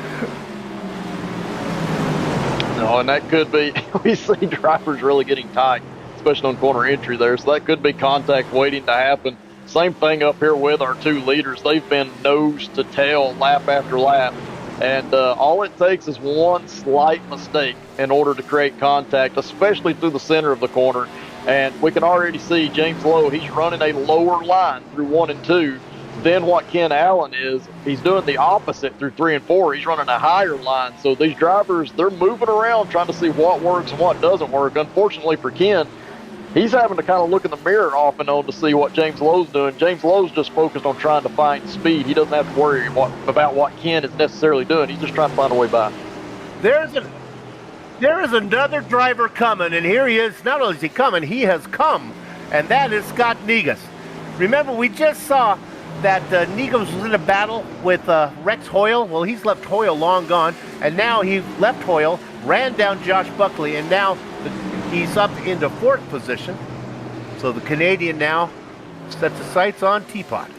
[SPEAKER 4] No, and that could be, we see drivers really getting tight, especially on corner entry there. So that could be contact waiting to happen. Same thing up here with our two leaders. They've been nose to tail lap after lap. And all it takes is one slight mistake in order to create contact, especially through the center of the corner. And we can already see James Lowe, he's running a lower line through 1 and 2 than what Ken Allen is. He's doing the opposite through 3 and 4. He's running a higher line. So these drivers, they're moving around trying to see what works and what doesn't work. Unfortunately for Ken, he's having to kind of look in the mirror off and on to see what James Lowe's doing. James Lowe's just focused on trying to find speed. He doesn't have to worry about what Ken is necessarily doing. He's just trying to find a way by.
[SPEAKER 3] There is another driver coming, and here he is. Not only is he coming, he has come, and that is Scott Negus. Remember, we just saw that Negus was in a battle with Rex Hoyle. Well, he's left Hoyle long gone, and now he left Hoyle, ran down Josh Buckley, and now he's up into 4th position. So the Canadian now sets the sights on Teapot.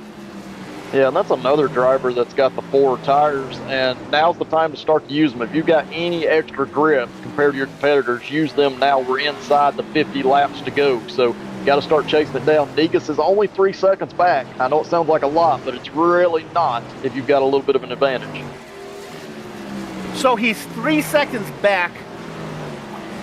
[SPEAKER 4] Yeah, and that's another driver that's got the 4 tires, and now's the time to start to use them. If you've got any extra grip compared to your competitors, use them now. We're inside the 50 laps to go, so you got to start chasing it down. Negus is only 3 seconds back. I know it sounds like a lot, but it's really not if you've got a little bit of an advantage.
[SPEAKER 3] So he's 3 seconds back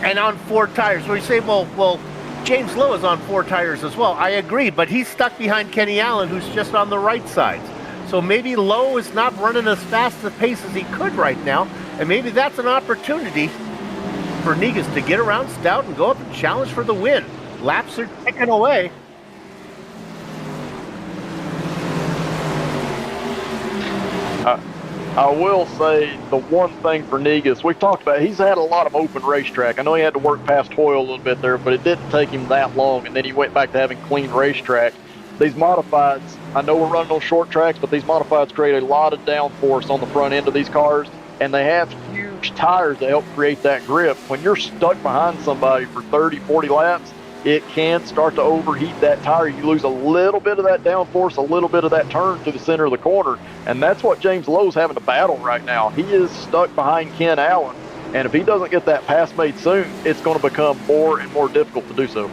[SPEAKER 3] and on 4 tires. So you say, well, James Lowe is on 4 tires as well. I agree, but he's stuck behind Kenny Allen, who's just on the right side. So maybe Lowe is not running as fast a pace as he could right now, and maybe that's an opportunity for Negus to get around Stout and go up and challenge for the win. Laps are ticking away.
[SPEAKER 4] I will say the one thing for Negus, we've talked about, he's had a lot of open racetrack. I know he had to work past Hoyle a little bit there, but it didn't take him that long, and then he went back to having clean racetrack. These modifieds, I know we're running on short tracks, but these modifieds create a lot of downforce on the front end of these cars, and they have huge tires that help create that grip. When you're stuck behind somebody for 30, 40 laps, it can start to overheat that tire. You lose a little bit of that downforce, a little bit of that turn to the center of the corner, and that's what James Lowe's having to battle right now. He is stuck behind Ken Allen, and if he doesn't get that pass made soon, it's going to become more and more difficult to do so.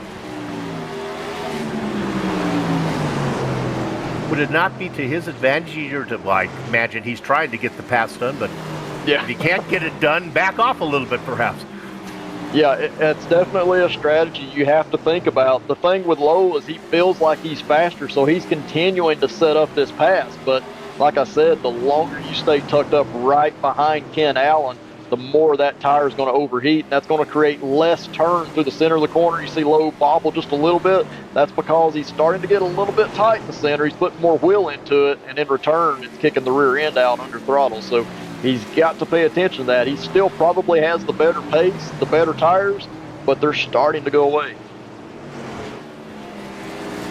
[SPEAKER 3] Would it not be to his advantage easier to, like, imagine he's trying to get the pass done, but
[SPEAKER 4] yeah,
[SPEAKER 3] if he can't get it done, back off a little bit perhaps?
[SPEAKER 4] Yeah, it's definitely a strategy you have to think about. The thing with Lowe is he feels like he's faster, so he's continuing to set up this pass. But like I said, the longer you stay tucked up right behind Ken Allen, the more that tire is going to overheat, and that's going to create less turn through the center of the corner. You see Lowe bobble just a little bit. That's because he's starting to get a little bit tight in the center. He's putting more wheel into it, and in return, it's kicking the rear end out under throttle. So he's got to pay attention to that. He still probably has the better pace, the better tires, but they're starting to go away.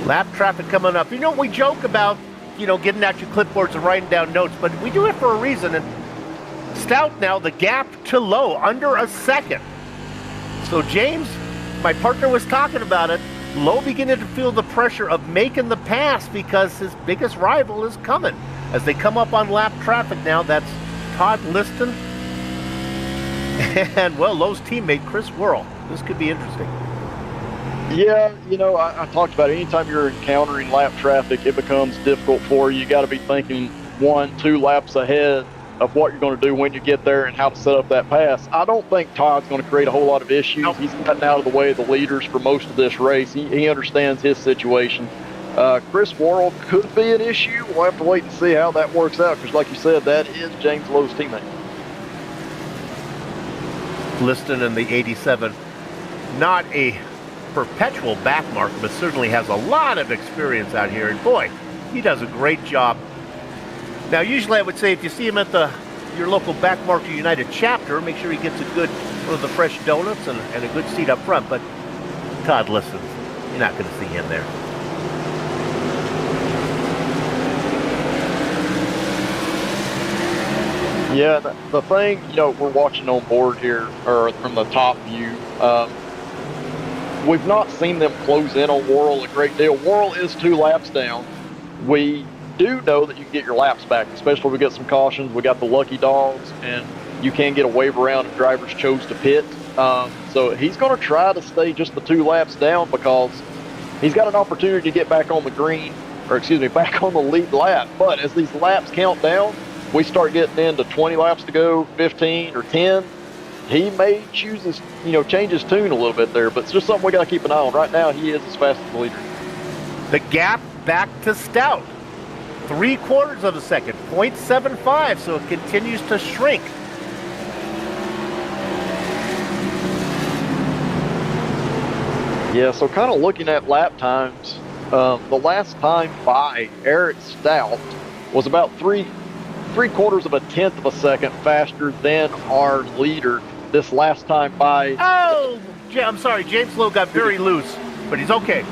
[SPEAKER 3] Lap traffic coming up. You know, we joke about, getting out your clipboards and writing down notes, but we do it for a reason. And Stout now, the gap to Lowe, under a second. So James, my partner was talking about it, Lowe beginning to feel the pressure of making the pass because his biggest rival is coming. As they come up on lap traffic now, that's Todd Liston and, well, Lowe's teammate Chris Worrell. This could be interesting.
[SPEAKER 4] Yeah, I talked about it. Anytime you're encountering lap traffic, it becomes difficult for you. You got to be thinking 1, 2 laps ahead of what you're going to do when you get there and how to set up that pass. I don't think Todd's going to create a whole lot of issues. Nope. He's gotten out of the way of the leaders for most of this race. He understands his situation. Chris Worrell could be an issue. We'll have to wait and see how that works out because, like you said, that is James Lowe's teammate.
[SPEAKER 3] Liston in the 87, not a perpetual back mark, but certainly has a lot of experience out here. And boy, he does a great job. Now, usually I would say if you see him at your local Backmarker United chapter, make sure he gets a good one of the fresh donuts and a good seat up front. But Todd Liston, you're not going to see him there.
[SPEAKER 4] Yeah, the thing, we're watching on board here, or from the top view, we've not seen them close in on Worrell a great deal. Worrell is 2 laps down. We do know that you can get your laps back, especially if we get some cautions. We got the lucky dogs, and you can get a wave around if drivers chose to pit. So he's going to try to stay just the 2 laps down because he's got an opportunity to get back on the back on the lead lap. But as these laps count down, we start getting into 20 laps to go, 15 or 10. He may change his tune a little bit there, but it's just something we got to keep an eye on. Right now, he is as fast as the leader.
[SPEAKER 3] The gap back to Stout. 3/4 of a second, 0.75, so it continues to shrink.
[SPEAKER 4] Yeah, so kind of looking at lap times, the last time by Eric Stout was about 3/4 of a tenth of a second faster than our leader this last time by.
[SPEAKER 3] Oh, I'm sorry, James Lowe got very loose, but he's okay.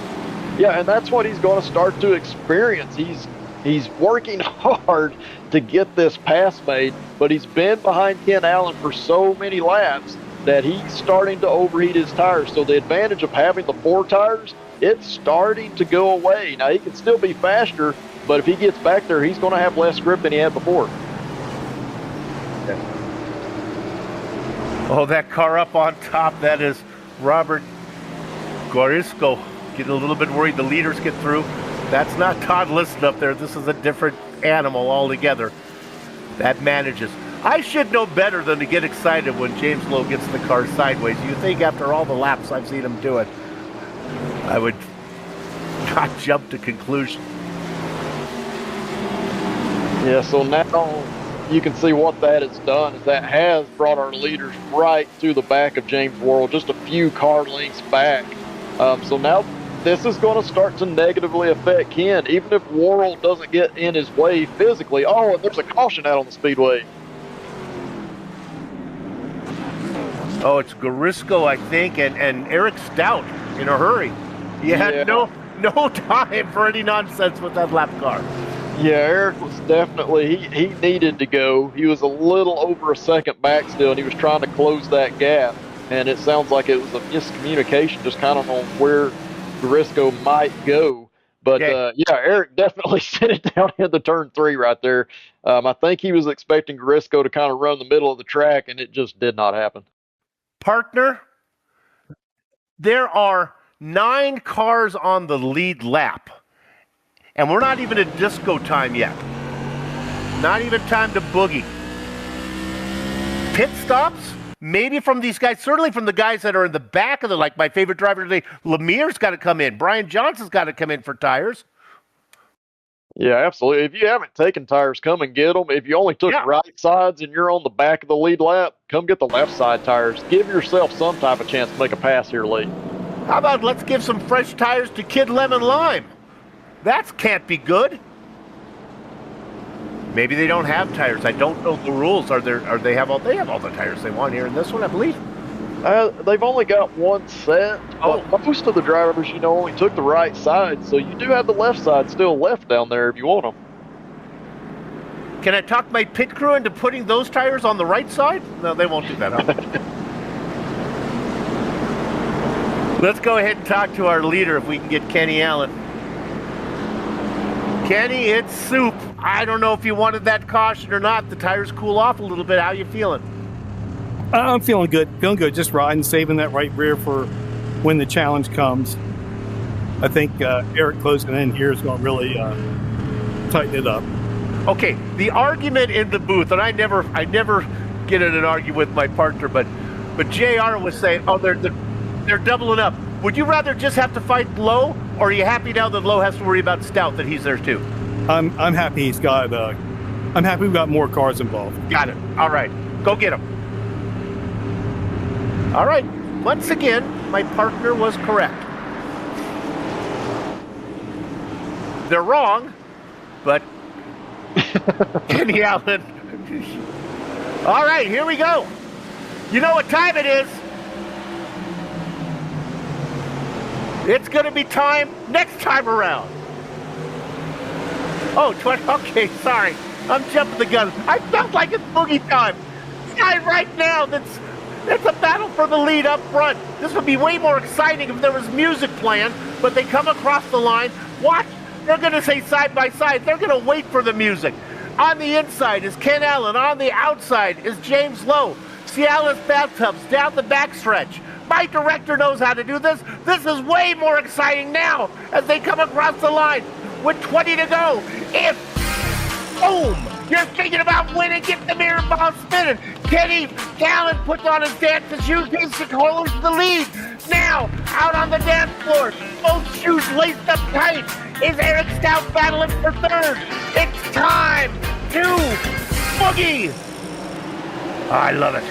[SPEAKER 4] Yeah, and that's what he's going to start to experience. He's working hard to get this pass made, but he's been behind Ken Allen for so many laps that he's starting to overheat his tires. So the advantage of having the 4 tires, it's starting to go away. Now, he can still be faster, but if he gets back there, he's going to have less grip than he had before.
[SPEAKER 3] Oh, that car up on top, that is Robert Gorisco. Getting a little bit worried the leaders get through. That's not Todd Liston up there. This is a different animal altogether. That manages. I should know better than to get excited when James Lowe gets the car sideways. You think after all the laps I've seen him do it, I would not jump to conclusion.
[SPEAKER 4] Yeah, so now you can see what that has done is that has brought our leaders right to the back of James Worrell, just a few car lengths back. So now this is going to start to negatively affect Ken, even if Worrell doesn't get in his way physically. Oh, and there's a caution out on the speedway.
[SPEAKER 3] Oh, it's Garisco, I think, and Eric Stout in a hurry. He had no time for any nonsense with that lap car.
[SPEAKER 4] Yeah, Eric was definitely, he needed to go. He was a little over a second back still, and he was trying to close that gap. And it sounds like it was a miscommunication just kind of on where Garisco might go. But, yeah, Eric definitely sent it down into turn 3 right there. I think he was expecting Garisco to kind of run the middle of the track, and it just did not happen.
[SPEAKER 3] Partner, there are 9 cars on the lead lap, and we're not even at disco time yet. Not even time to boogie. Pit stops, maybe from these guys, certainly from the guys that are in the back of the, like my favorite driver today, Lemire's got to come in. Brian Johnson's got to come in for tires.
[SPEAKER 4] Yeah, absolutely. If you haven't taken tires, come and get them. If you only took right sides and you're on the back of the lead lap, come get the left side tires. Give yourself some type of chance to make a pass here late.
[SPEAKER 3] How about let's give some fresh tires to Kid Lemon Lime? That can't be good. Maybe they don't have tires. I don't know the rules. They have all the tires they want here in this one, I believe.
[SPEAKER 4] They've only got one set. Most of the drivers, only took the right side, so you do have the left side still left down there if you want them.
[SPEAKER 3] Can I talk my pit crew into putting those tires on the right side? No, they won't do that. Let's go ahead and talk to our leader if we can get Kenny Allen. Kenny, it's soup. I don't know if you wanted that caution or not. The tires cool off a little bit. How you feeling?
[SPEAKER 18] I'm feeling good. Just riding, saving that right rear for when the challenge comes. I think Eric closing in here is going to really tighten it up.
[SPEAKER 3] Okay, the argument in the booth, and I never get in an argument with my partner, but JR was saying, they're doubling up. Would you rather just have to fight Lowe, or are you happy now that Lowe has to worry about Stout, that he's there too?
[SPEAKER 18] I'm happy he's got. I'm happy we've got more cars involved.
[SPEAKER 3] Got it. All right, go get him. All right, once again, my partner was correct. They're wrong, but Kenny Allen. All right, here we go. You know what time it is. It's going to be time next time around. Oh, okay, sorry. I'm jumping the gun. I felt like it's boogie time. Guy right now, that's a battle for the lead up front. This would be way more exciting if there was music playing, but they come across the line. Watch, they're going to say side by side. They're going to wait for the music. On the inside is Ken Allen. On the outside is James Lowe. Cialis Bathtubs down the backstretch. My director knows how to do this. This is way more exciting now as they come across the line with 20 to go. If, boom, you're thinking about winning, get the mirror ball spinning. Kenny Allen puts on his dancing shoes. He holds the lead. Now, out on the dance floor, both shoes laced up tight. Is Eric Stout battling for third? It's time to boogie. I love it.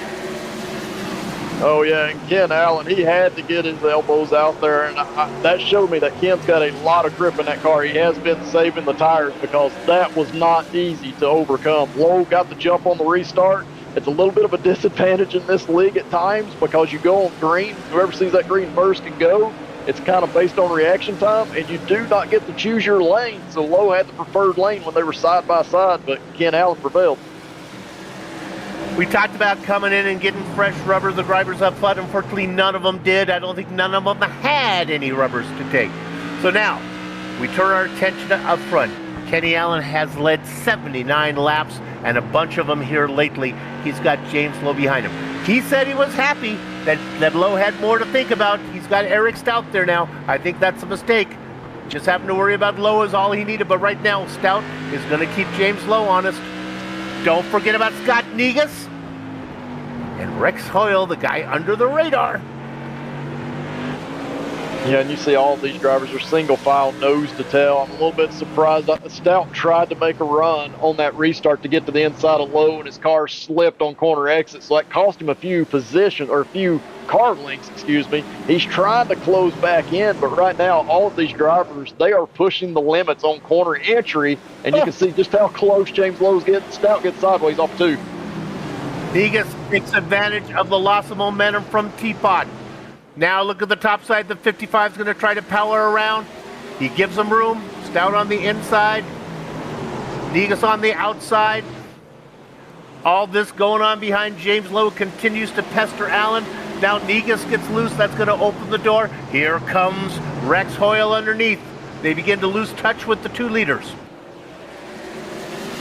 [SPEAKER 4] Oh, yeah, and Ken Allen, he had to get his elbows out there, and that showed me that Ken's got a lot of grip in that car. He has been saving the tires because that was not easy to overcome. Lowe got the jump on the restart. It's a little bit of a disadvantage in this league at times because you go on green. Whoever sees that green first can go. It's kind of based on reaction time, and you do not get to choose your lane. So Lowe had the preferred lane when they were side by side, but Ken Allen prevailed.
[SPEAKER 3] We talked about coming in and getting fresh rubber, the drivers up front. Unfortunately, none of them did. I don't think none of them had any rubbers to take. So now, we turn our attention to up front. Kenny Allen has led 79 laps, and a bunch of them here lately. He's got James Lowe behind him. He said he was happy that Lowe had more to think about. He's got Eric Stout there now. I think that's a mistake. Just having to worry about Lowe is all he needed. But right now, Stout is going to keep James Lowe honest. Don't forget about Scott Negus and Rex Hoyle, the guy under the radar.
[SPEAKER 4] Yeah, and you see all of these drivers are single file, nose to tail. I'm a little bit surprised. Stout tried to make a run on that restart to get to the inside of Lowe, and his car slipped on corner exit, so that cost him a few car lengths, excuse me. He's trying to close back in, but right now, all of these drivers, they are pushing the limits on corner entry, and you can see just how close James Lowe's getting. Stout gets sideways off two.
[SPEAKER 3] Negus takes advantage of the loss of momentum from Teapot. Now look at the top side. The 55 is going to try to power around. He gives him room. Stout on the inside. Negus on the outside. All this going on behind James Lowe continues to pester Allen. Now Negus gets loose. That's going to open the door. Here comes Rex Hoyle underneath. They begin to lose touch with the two leaders.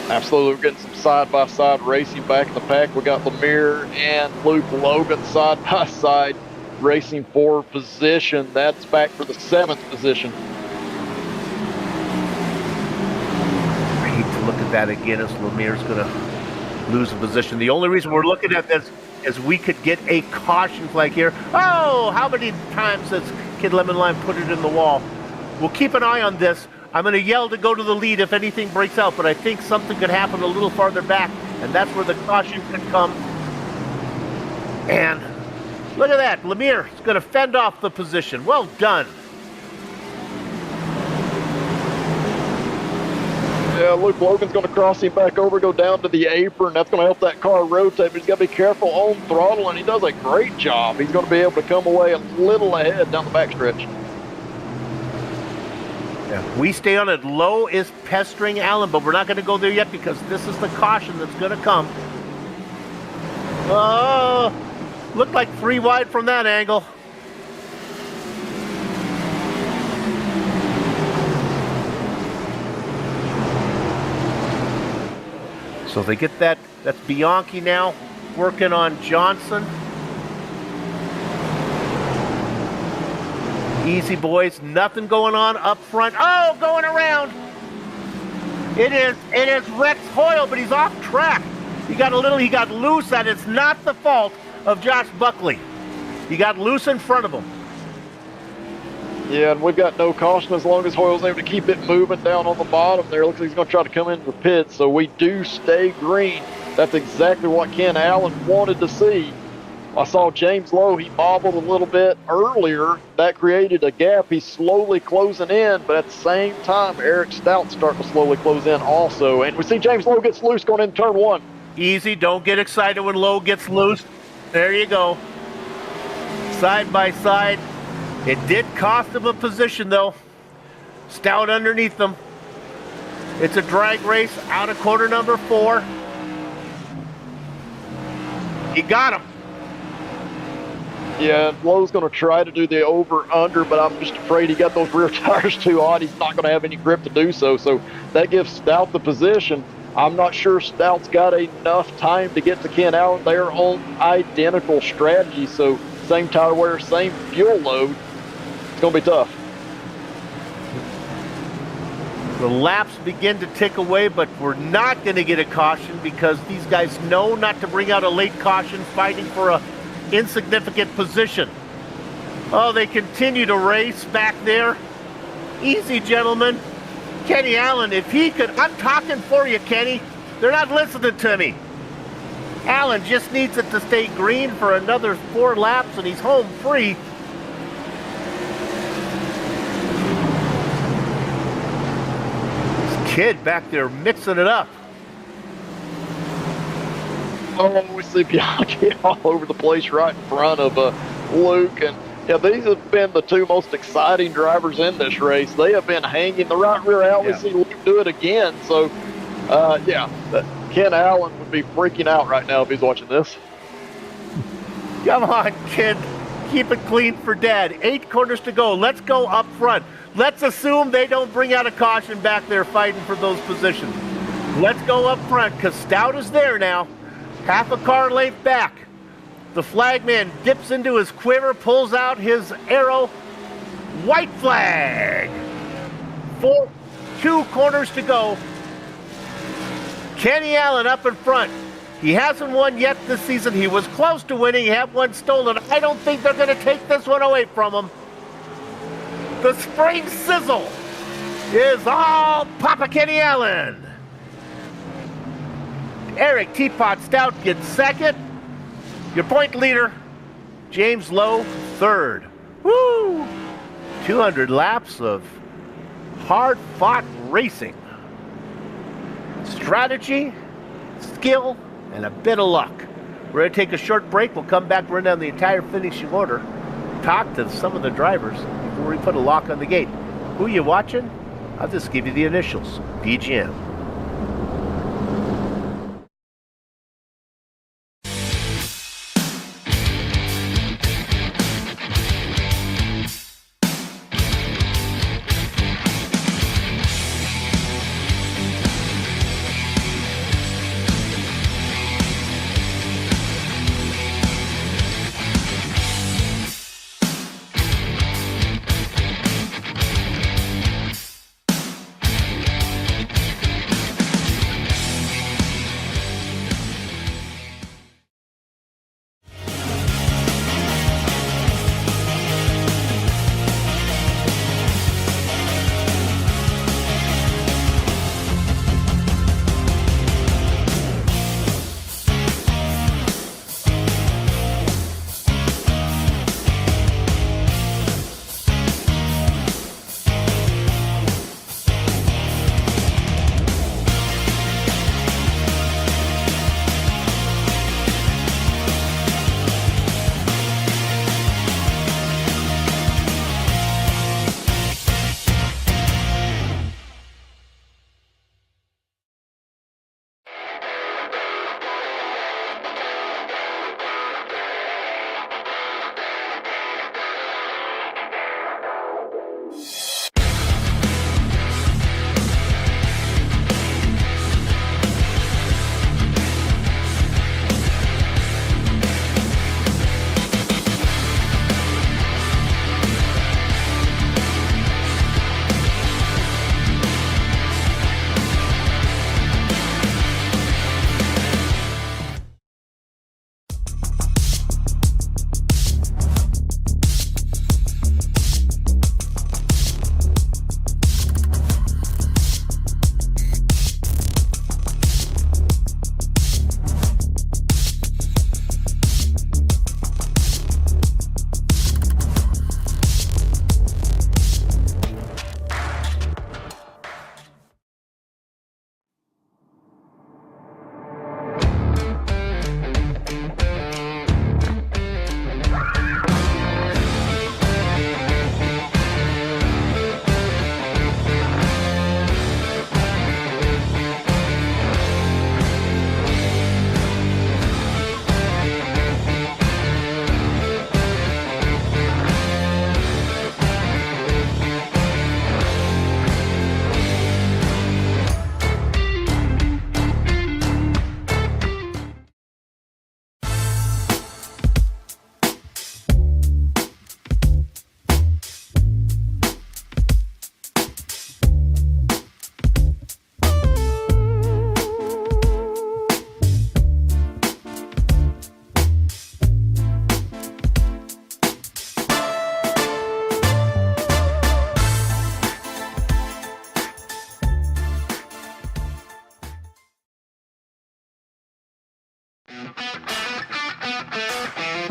[SPEAKER 4] Absolutely, we're getting some side-by-side racing back in the pack. We got Lemire and Luke Logan side-by-side racing for position. That's back for the 7th position.
[SPEAKER 3] I hate to look at that again as Lemire's going to lose a position. The only reason we're looking at this is we could get a caution flag here. Oh, how many times has Kid Lemon Lime put it in the wall? We'll keep an eye on this. I'm going to yell to go to the lead if anything breaks out, but I think something could happen a little farther back, and that's where the caution could come. And look at that. Lemire is going to fend off the position. Well done.
[SPEAKER 4] Yeah, Luke Logan's going to cross him back over, go down to the apron. That's going to help that car rotate, but he's got to be careful on throttle, and he does a great job. He's going to be able to come away a little ahead down the backstretch.
[SPEAKER 3] Yeah. We stay on it. Lowe is pestering Allen, but we're not going to go there yet because this is the caution that's going to come. Oh, looked like 3 wide from that angle. So they get that. That's Bianchi now working on Johnson. Easy, boys. Nothing going on up front. Oh, going around. It is Rex Hoyle, but he's off track. He got loose, and it's not the fault of Josh Buckley. He got loose in front of him.
[SPEAKER 4] Yeah, and we've got no caution as long as Hoyle's able to keep it moving down on the bottom there. Looks like he's going to try to come into the pits, so we do stay green. That's exactly what Ken Allen wanted to see. I saw James Lowe, he bobbled a little bit earlier. That created a gap. He's slowly closing in, but at the same time, Eric Stout's starting to slowly close in also. And we see James Lowe gets loose going into turn 1.
[SPEAKER 3] Easy, don't get excited when Lowe gets loose. There you go. Side by side. It did cost him a position, though. Stout underneath them. It's a drag race out of quarter number 4. He got him.
[SPEAKER 4] Yeah, Lowe's going to try to do the over-under, but I'm just afraid he got those rear tires too hot. He's not going to have any grip to do so. So that gives Stout the position. I'm not sure Stout's got enough time to get to Ken Allen. They're on identical strategy, so same tire wear, same fuel load. It's going to be tough.
[SPEAKER 3] The laps begin to tick away, but we're not going to get a caution because these guys know not to bring out a late caution, fighting for a insignificant position. Oh, they continue to race back there. Easy, gentlemen. Kenny Allen, if he could, I'm talking for you, Kenny. They're not listening to me. Allen just needs it to stay green for another 4 laps and he's home free. This kid back there mixing it up.
[SPEAKER 4] Oh, we see Bianchi all over the place right in front of Luke. And yeah, these have been the 2 most exciting drivers in this race. They have been hanging the right rear out. We see Luke do it again. So, Ken Allen would be freaking out right now if he's watching this.
[SPEAKER 3] Come on, kid. Keep it clean for Dad. 8 corners to go. Let's go up front. Let's assume they don't bring out a caution back there fighting for those positions. Let's go up front because Stout is there now. Half a car length back. The flagman dips into his quiver, pulls out his arrow. White flag. 2 corners to go. Kenny Allen up in front. He hasn't won yet this season. He was close to winning. He had one stolen. I don't think they're going to take this one away from him. The spring sizzle is all Papa Kenny Allen. Eric Teapot Stout gets second. Your point leader, James Lowe, third. Woo! 200 laps of hard-fought racing. Strategy, skill, and a bit of luck. We're going to take a short break. We'll come back, run down the entire finishing order, talk to some of the drivers before we put a lock on the gate. Who you watching? I'll just give you the initials, BGM.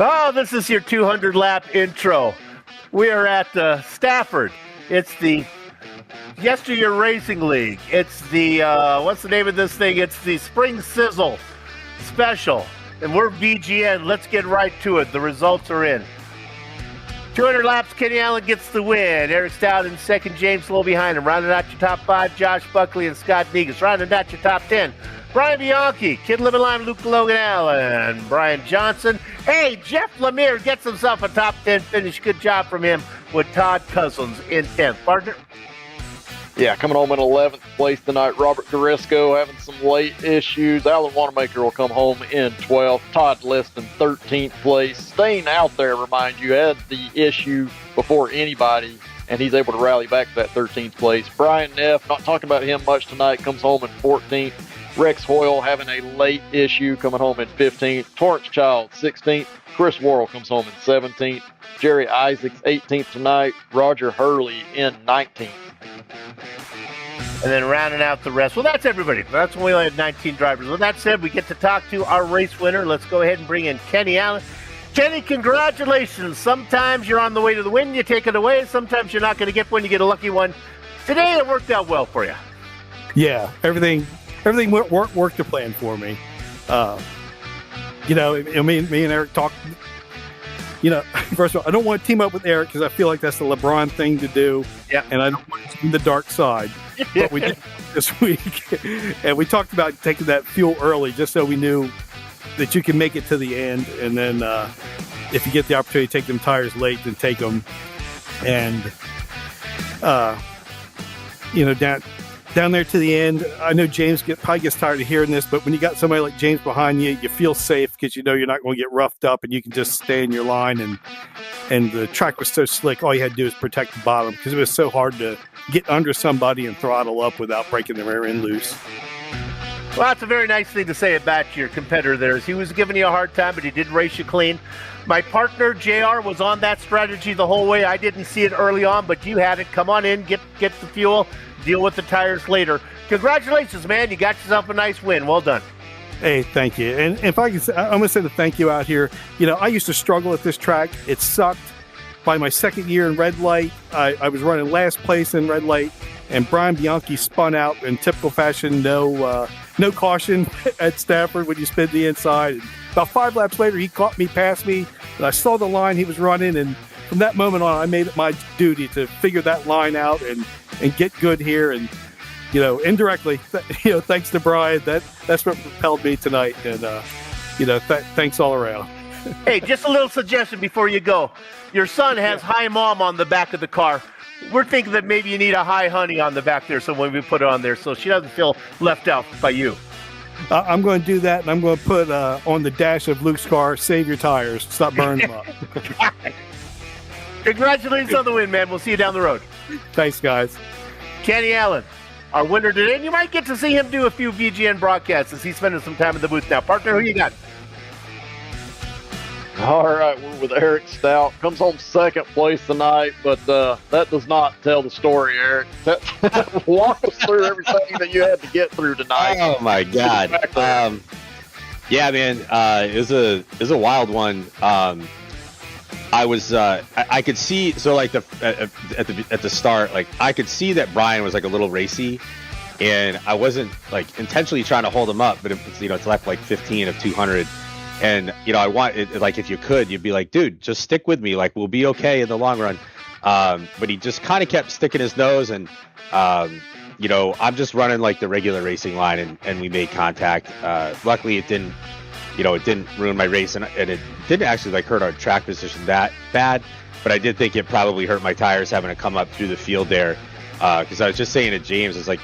[SPEAKER 3] Oh, this is your 200-lap intro. We are at Stafford. It's the YesterYear Racing League. It's the, what's the name of this thing? It's the Spring Sizzle Special. And we're BGN. Let's get right to it. The results are in. 200 laps, Kenny Allen gets the win. Eric Stout in second, James Lowe behind him. Rounding out your top 5, Josh Buckley and Scott Negus. Rounding out your top 10, Brian Bianchi, Kid Living Lime, Luke Logan Allen, Brian Johnson. Hey, Jeff Lemire gets himself a top 10 finish. Good job from him with Todd Cousins in 10th. Partner?
[SPEAKER 4] Yeah, coming home in 11th place tonight, Robert Garisco having some late issues. Alan Wanamaker will come home in 12th. Todd Liston, 13th place. Staying out there, remind you, had the issue before anybody, and he's able to rally back to that 13th place. Brian Neff, not talking about him much tonight, comes home in 14th. Rex Hoyle having a late issue, coming home in 15th. Torrance Child, 16th. Chris Worrell comes home in 17th. Jerry Isaacs 18th tonight. Roger Hurley in 19th.
[SPEAKER 3] And then rounding out the rest. Well, that's everybody. That's when we only had 19 drivers. With that said, we get to talk to our race winner. Let's go ahead and bring in Kenny Allen. Kenny, congratulations. Sometimes you're on the way to the win, you take it away. Sometimes you're not going to get one, you get a lucky one. Today it worked out well for you.
[SPEAKER 18] Yeah, everything worked to plan for me. Me and Eric talked. First of all, I don't want to team up with Eric because I feel like that's the LeBron thing to do.
[SPEAKER 3] Yeah.
[SPEAKER 18] And I don't want to be the dark side. But we did this week. And we talked about taking that fuel early just so we knew that you can make it to the end. And then if you get the opportunity to take them tires late, then take them. And, down there to the end, I know James probably gets tired of hearing this, but when you got somebody like James behind you, you feel safe because you know you're not going to get roughed up and you can just stay in your line. And the track was so slick, all you had to do was protect the bottom because it was so hard to get under somebody and throttle up without breaking the rear end loose.
[SPEAKER 3] Well, that's a very nice thing to say about your competitor there. He was giving you a hard time, but he did race you clean. My partner, JR, was on that strategy the whole way. I didn't see it early on, but you had it. Come on in, get the fuel, deal with the tires later. Congratulations, man. You got yourself a nice win. Well done.
[SPEAKER 18] Hey, thank you. And if I can say, I'm going to say the thank you out here. I used to struggle at this track. It sucked. By my second year in red light, I was running last place in red light, and Brian Bianchi spun out in typical fashion, no caution at Stafford when you spin the inside. And about 5 laps later, he caught me, passed me, and I saw the line he was running, and from that moment on, I made it my duty to figure that line out and get good here. And, indirectly, thanks to Brian, that's what propelled me tonight. And, thanks all around.
[SPEAKER 3] Hey, just a little suggestion before you go. Your son has Hi Mom on the back of the car. We're thinking that maybe you need a Hi Honey on the back there, so when we put it on there, so she doesn't feel left out by you.
[SPEAKER 18] I'm going to do that, and I'm going to put on the dash of Luke's car, save your tires, stop burning them up.
[SPEAKER 3] Congratulations on the win, man. We'll see you down the road.
[SPEAKER 18] Thanks, guys.
[SPEAKER 3] Kenny Allen, our winner today, and you might get to see him do a few VGN broadcasts as he's spending some time in the booth now. Partner, who you got?
[SPEAKER 4] All right, we're with Eric Stout. Comes home second place tonight, but that does not tell the story, Eric. Walk us through everything that you had to get through tonight.
[SPEAKER 19] Oh, my God. Yeah, man, it was a wild one. I could see, so like at the start, like I could see that Brian was like a little racy, and I wasn't like intentionally trying to hold him up, but it's left like 15 of 200. And, I want it, like, if you could, you'd be like, dude, just stick with me. Like, we'll be okay in the long run. But he just kind of kept sticking his nose. And, I'm just running like the regular racing line and we made contact. Luckily it didn't ruin my race. And it didn't actually like hurt our track position that bad. But I did think it probably hurt my tires having to come up through the field there. Cause I was just saying to James, it's like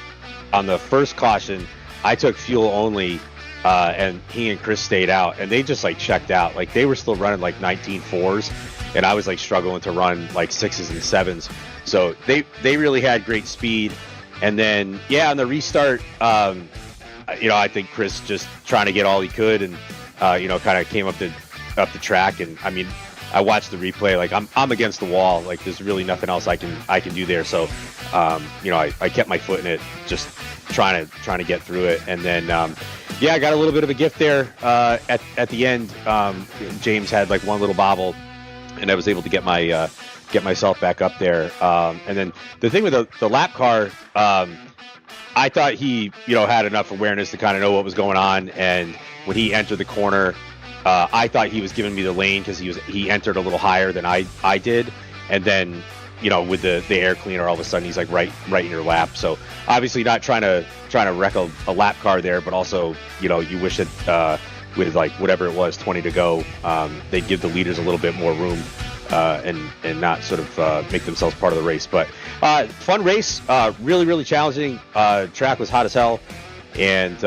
[SPEAKER 19] on the first caution, I took fuel only. And he and Chris stayed out, and they just like checked out. Like they were still running like 19.4s, and I was like struggling to run like 6s and 7s. So they really had great speed. And then on the restart, I think Chris just trying to get all he could, and kind of came up the track. And I mean, I watched the replay. Like I'm against the wall. Like there's really nothing else I can do there. So I kept my foot in it, just trying to get through it. And then I got a little bit of a gift there at the end. James had like one little bobble, and I was able to get myself back up there. And then the thing with the lap car, I thought he had enough awareness to kind of know what was going on. And when he entered the corner, I thought he was giving me the lane because he entered a little higher than I did. And then with the air cleaner, all of a sudden he's like right in your lap. So obviously not trying to wreck a lap car there, but also you wish that with like whatever it was, 20 to go, they'd give the leaders a little bit more room and not sort of make themselves part of the race. But fun race, really challenging. Track was hot as hell, and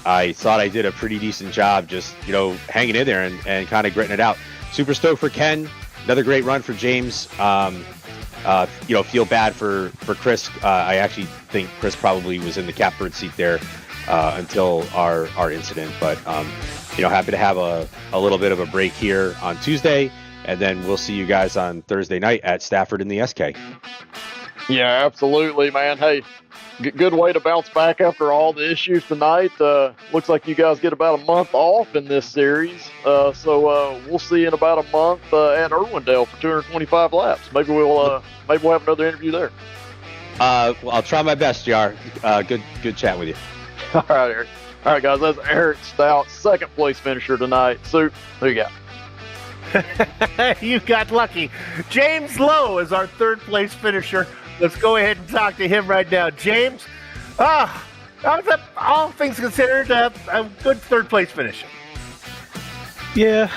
[SPEAKER 19] I thought I did a pretty decent job just hanging in there and kind of gritting it out. Super stoked for Ken. Another great run for James. Feel bad for Chris. I actually think Chris probably was in the catbird seat there until our incident. But happy to have a little bit of a break here on Tuesday, and then we'll see you guys on Thursday night at Stafford in the SK.
[SPEAKER 4] Yeah, absolutely, man. Hey, good way to bounce back after all the issues tonight. Looks like you guys get about a month off in this series. So we'll see you in about a month at Irwindale for 225 laps. Maybe we'll have another interview there.
[SPEAKER 19] Well, I'll try my best, JR. Good chat with you.
[SPEAKER 4] All right, Eric. All right, guys, that's Eric Stout, second place finisher tonight. Soup, who you got?
[SPEAKER 3] You got lucky. James Lowe is our third place finisher. Let's go ahead and talk to him right now. James, all things considered, a good third place finish.
[SPEAKER 10] Yeah,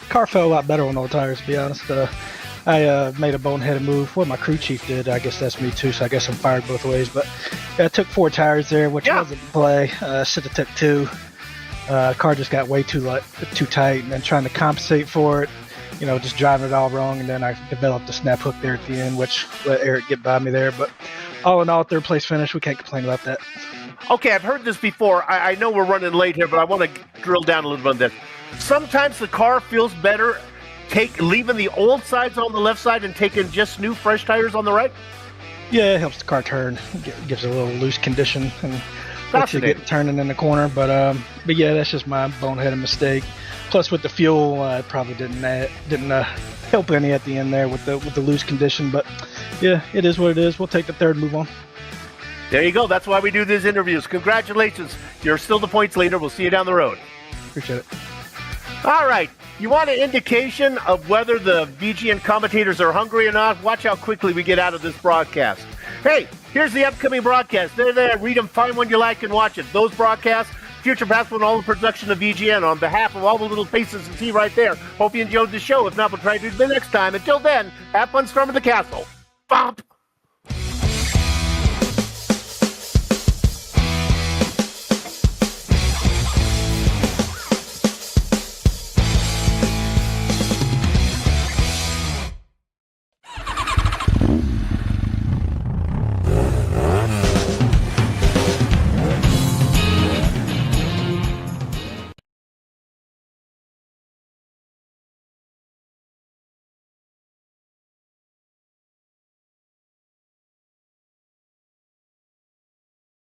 [SPEAKER 10] car felt a lot better on old tires, to be honest. I made a boneheaded move. What my crew chief did, I guess that's me too, so I guess I'm fired both ways. But I took 4 tires there, which wasn't in play. Should have took 2. Car just got way too tight, and then trying to compensate for it, just driving it all wrong, and then I developed a snap hook there at the end, which let Eric get by me there. But all in all, third place finish, we can't complain about that.
[SPEAKER 3] Okay, I've heard this before. I know we're running late here, but I want to drill down a little bit on this. Sometimes the car feels better leaving the old sides on the left side and taking just new fresh tires on the right?
[SPEAKER 10] Yeah, it helps the car turn. Gives it a little loose condition and lets you get turning in the corner. But yeah, that's just my boneheaded mistake. Plus, with the fuel, it probably didn't help any at the end there with the loose condition. But yeah, it is what it is. We'll take the third and move on.
[SPEAKER 3] There you go. That's why we do these interviews. Congratulations. You're still the points leader. We'll see you down the road.
[SPEAKER 10] Appreciate it.
[SPEAKER 3] All right. You want an indication of whether the VGN commentators are hungry or not? Watch how quickly we get out of this broadcast. Hey, here's the upcoming broadcast. They're there. Read them, find one you like, and watch it. Those broadcasts, Future Past, and all the production of VGN. On behalf of all the little faces you see right there, hope you enjoyed the show. If not, we'll try to do it the next time. Until then, have fun storming the castle. Bump!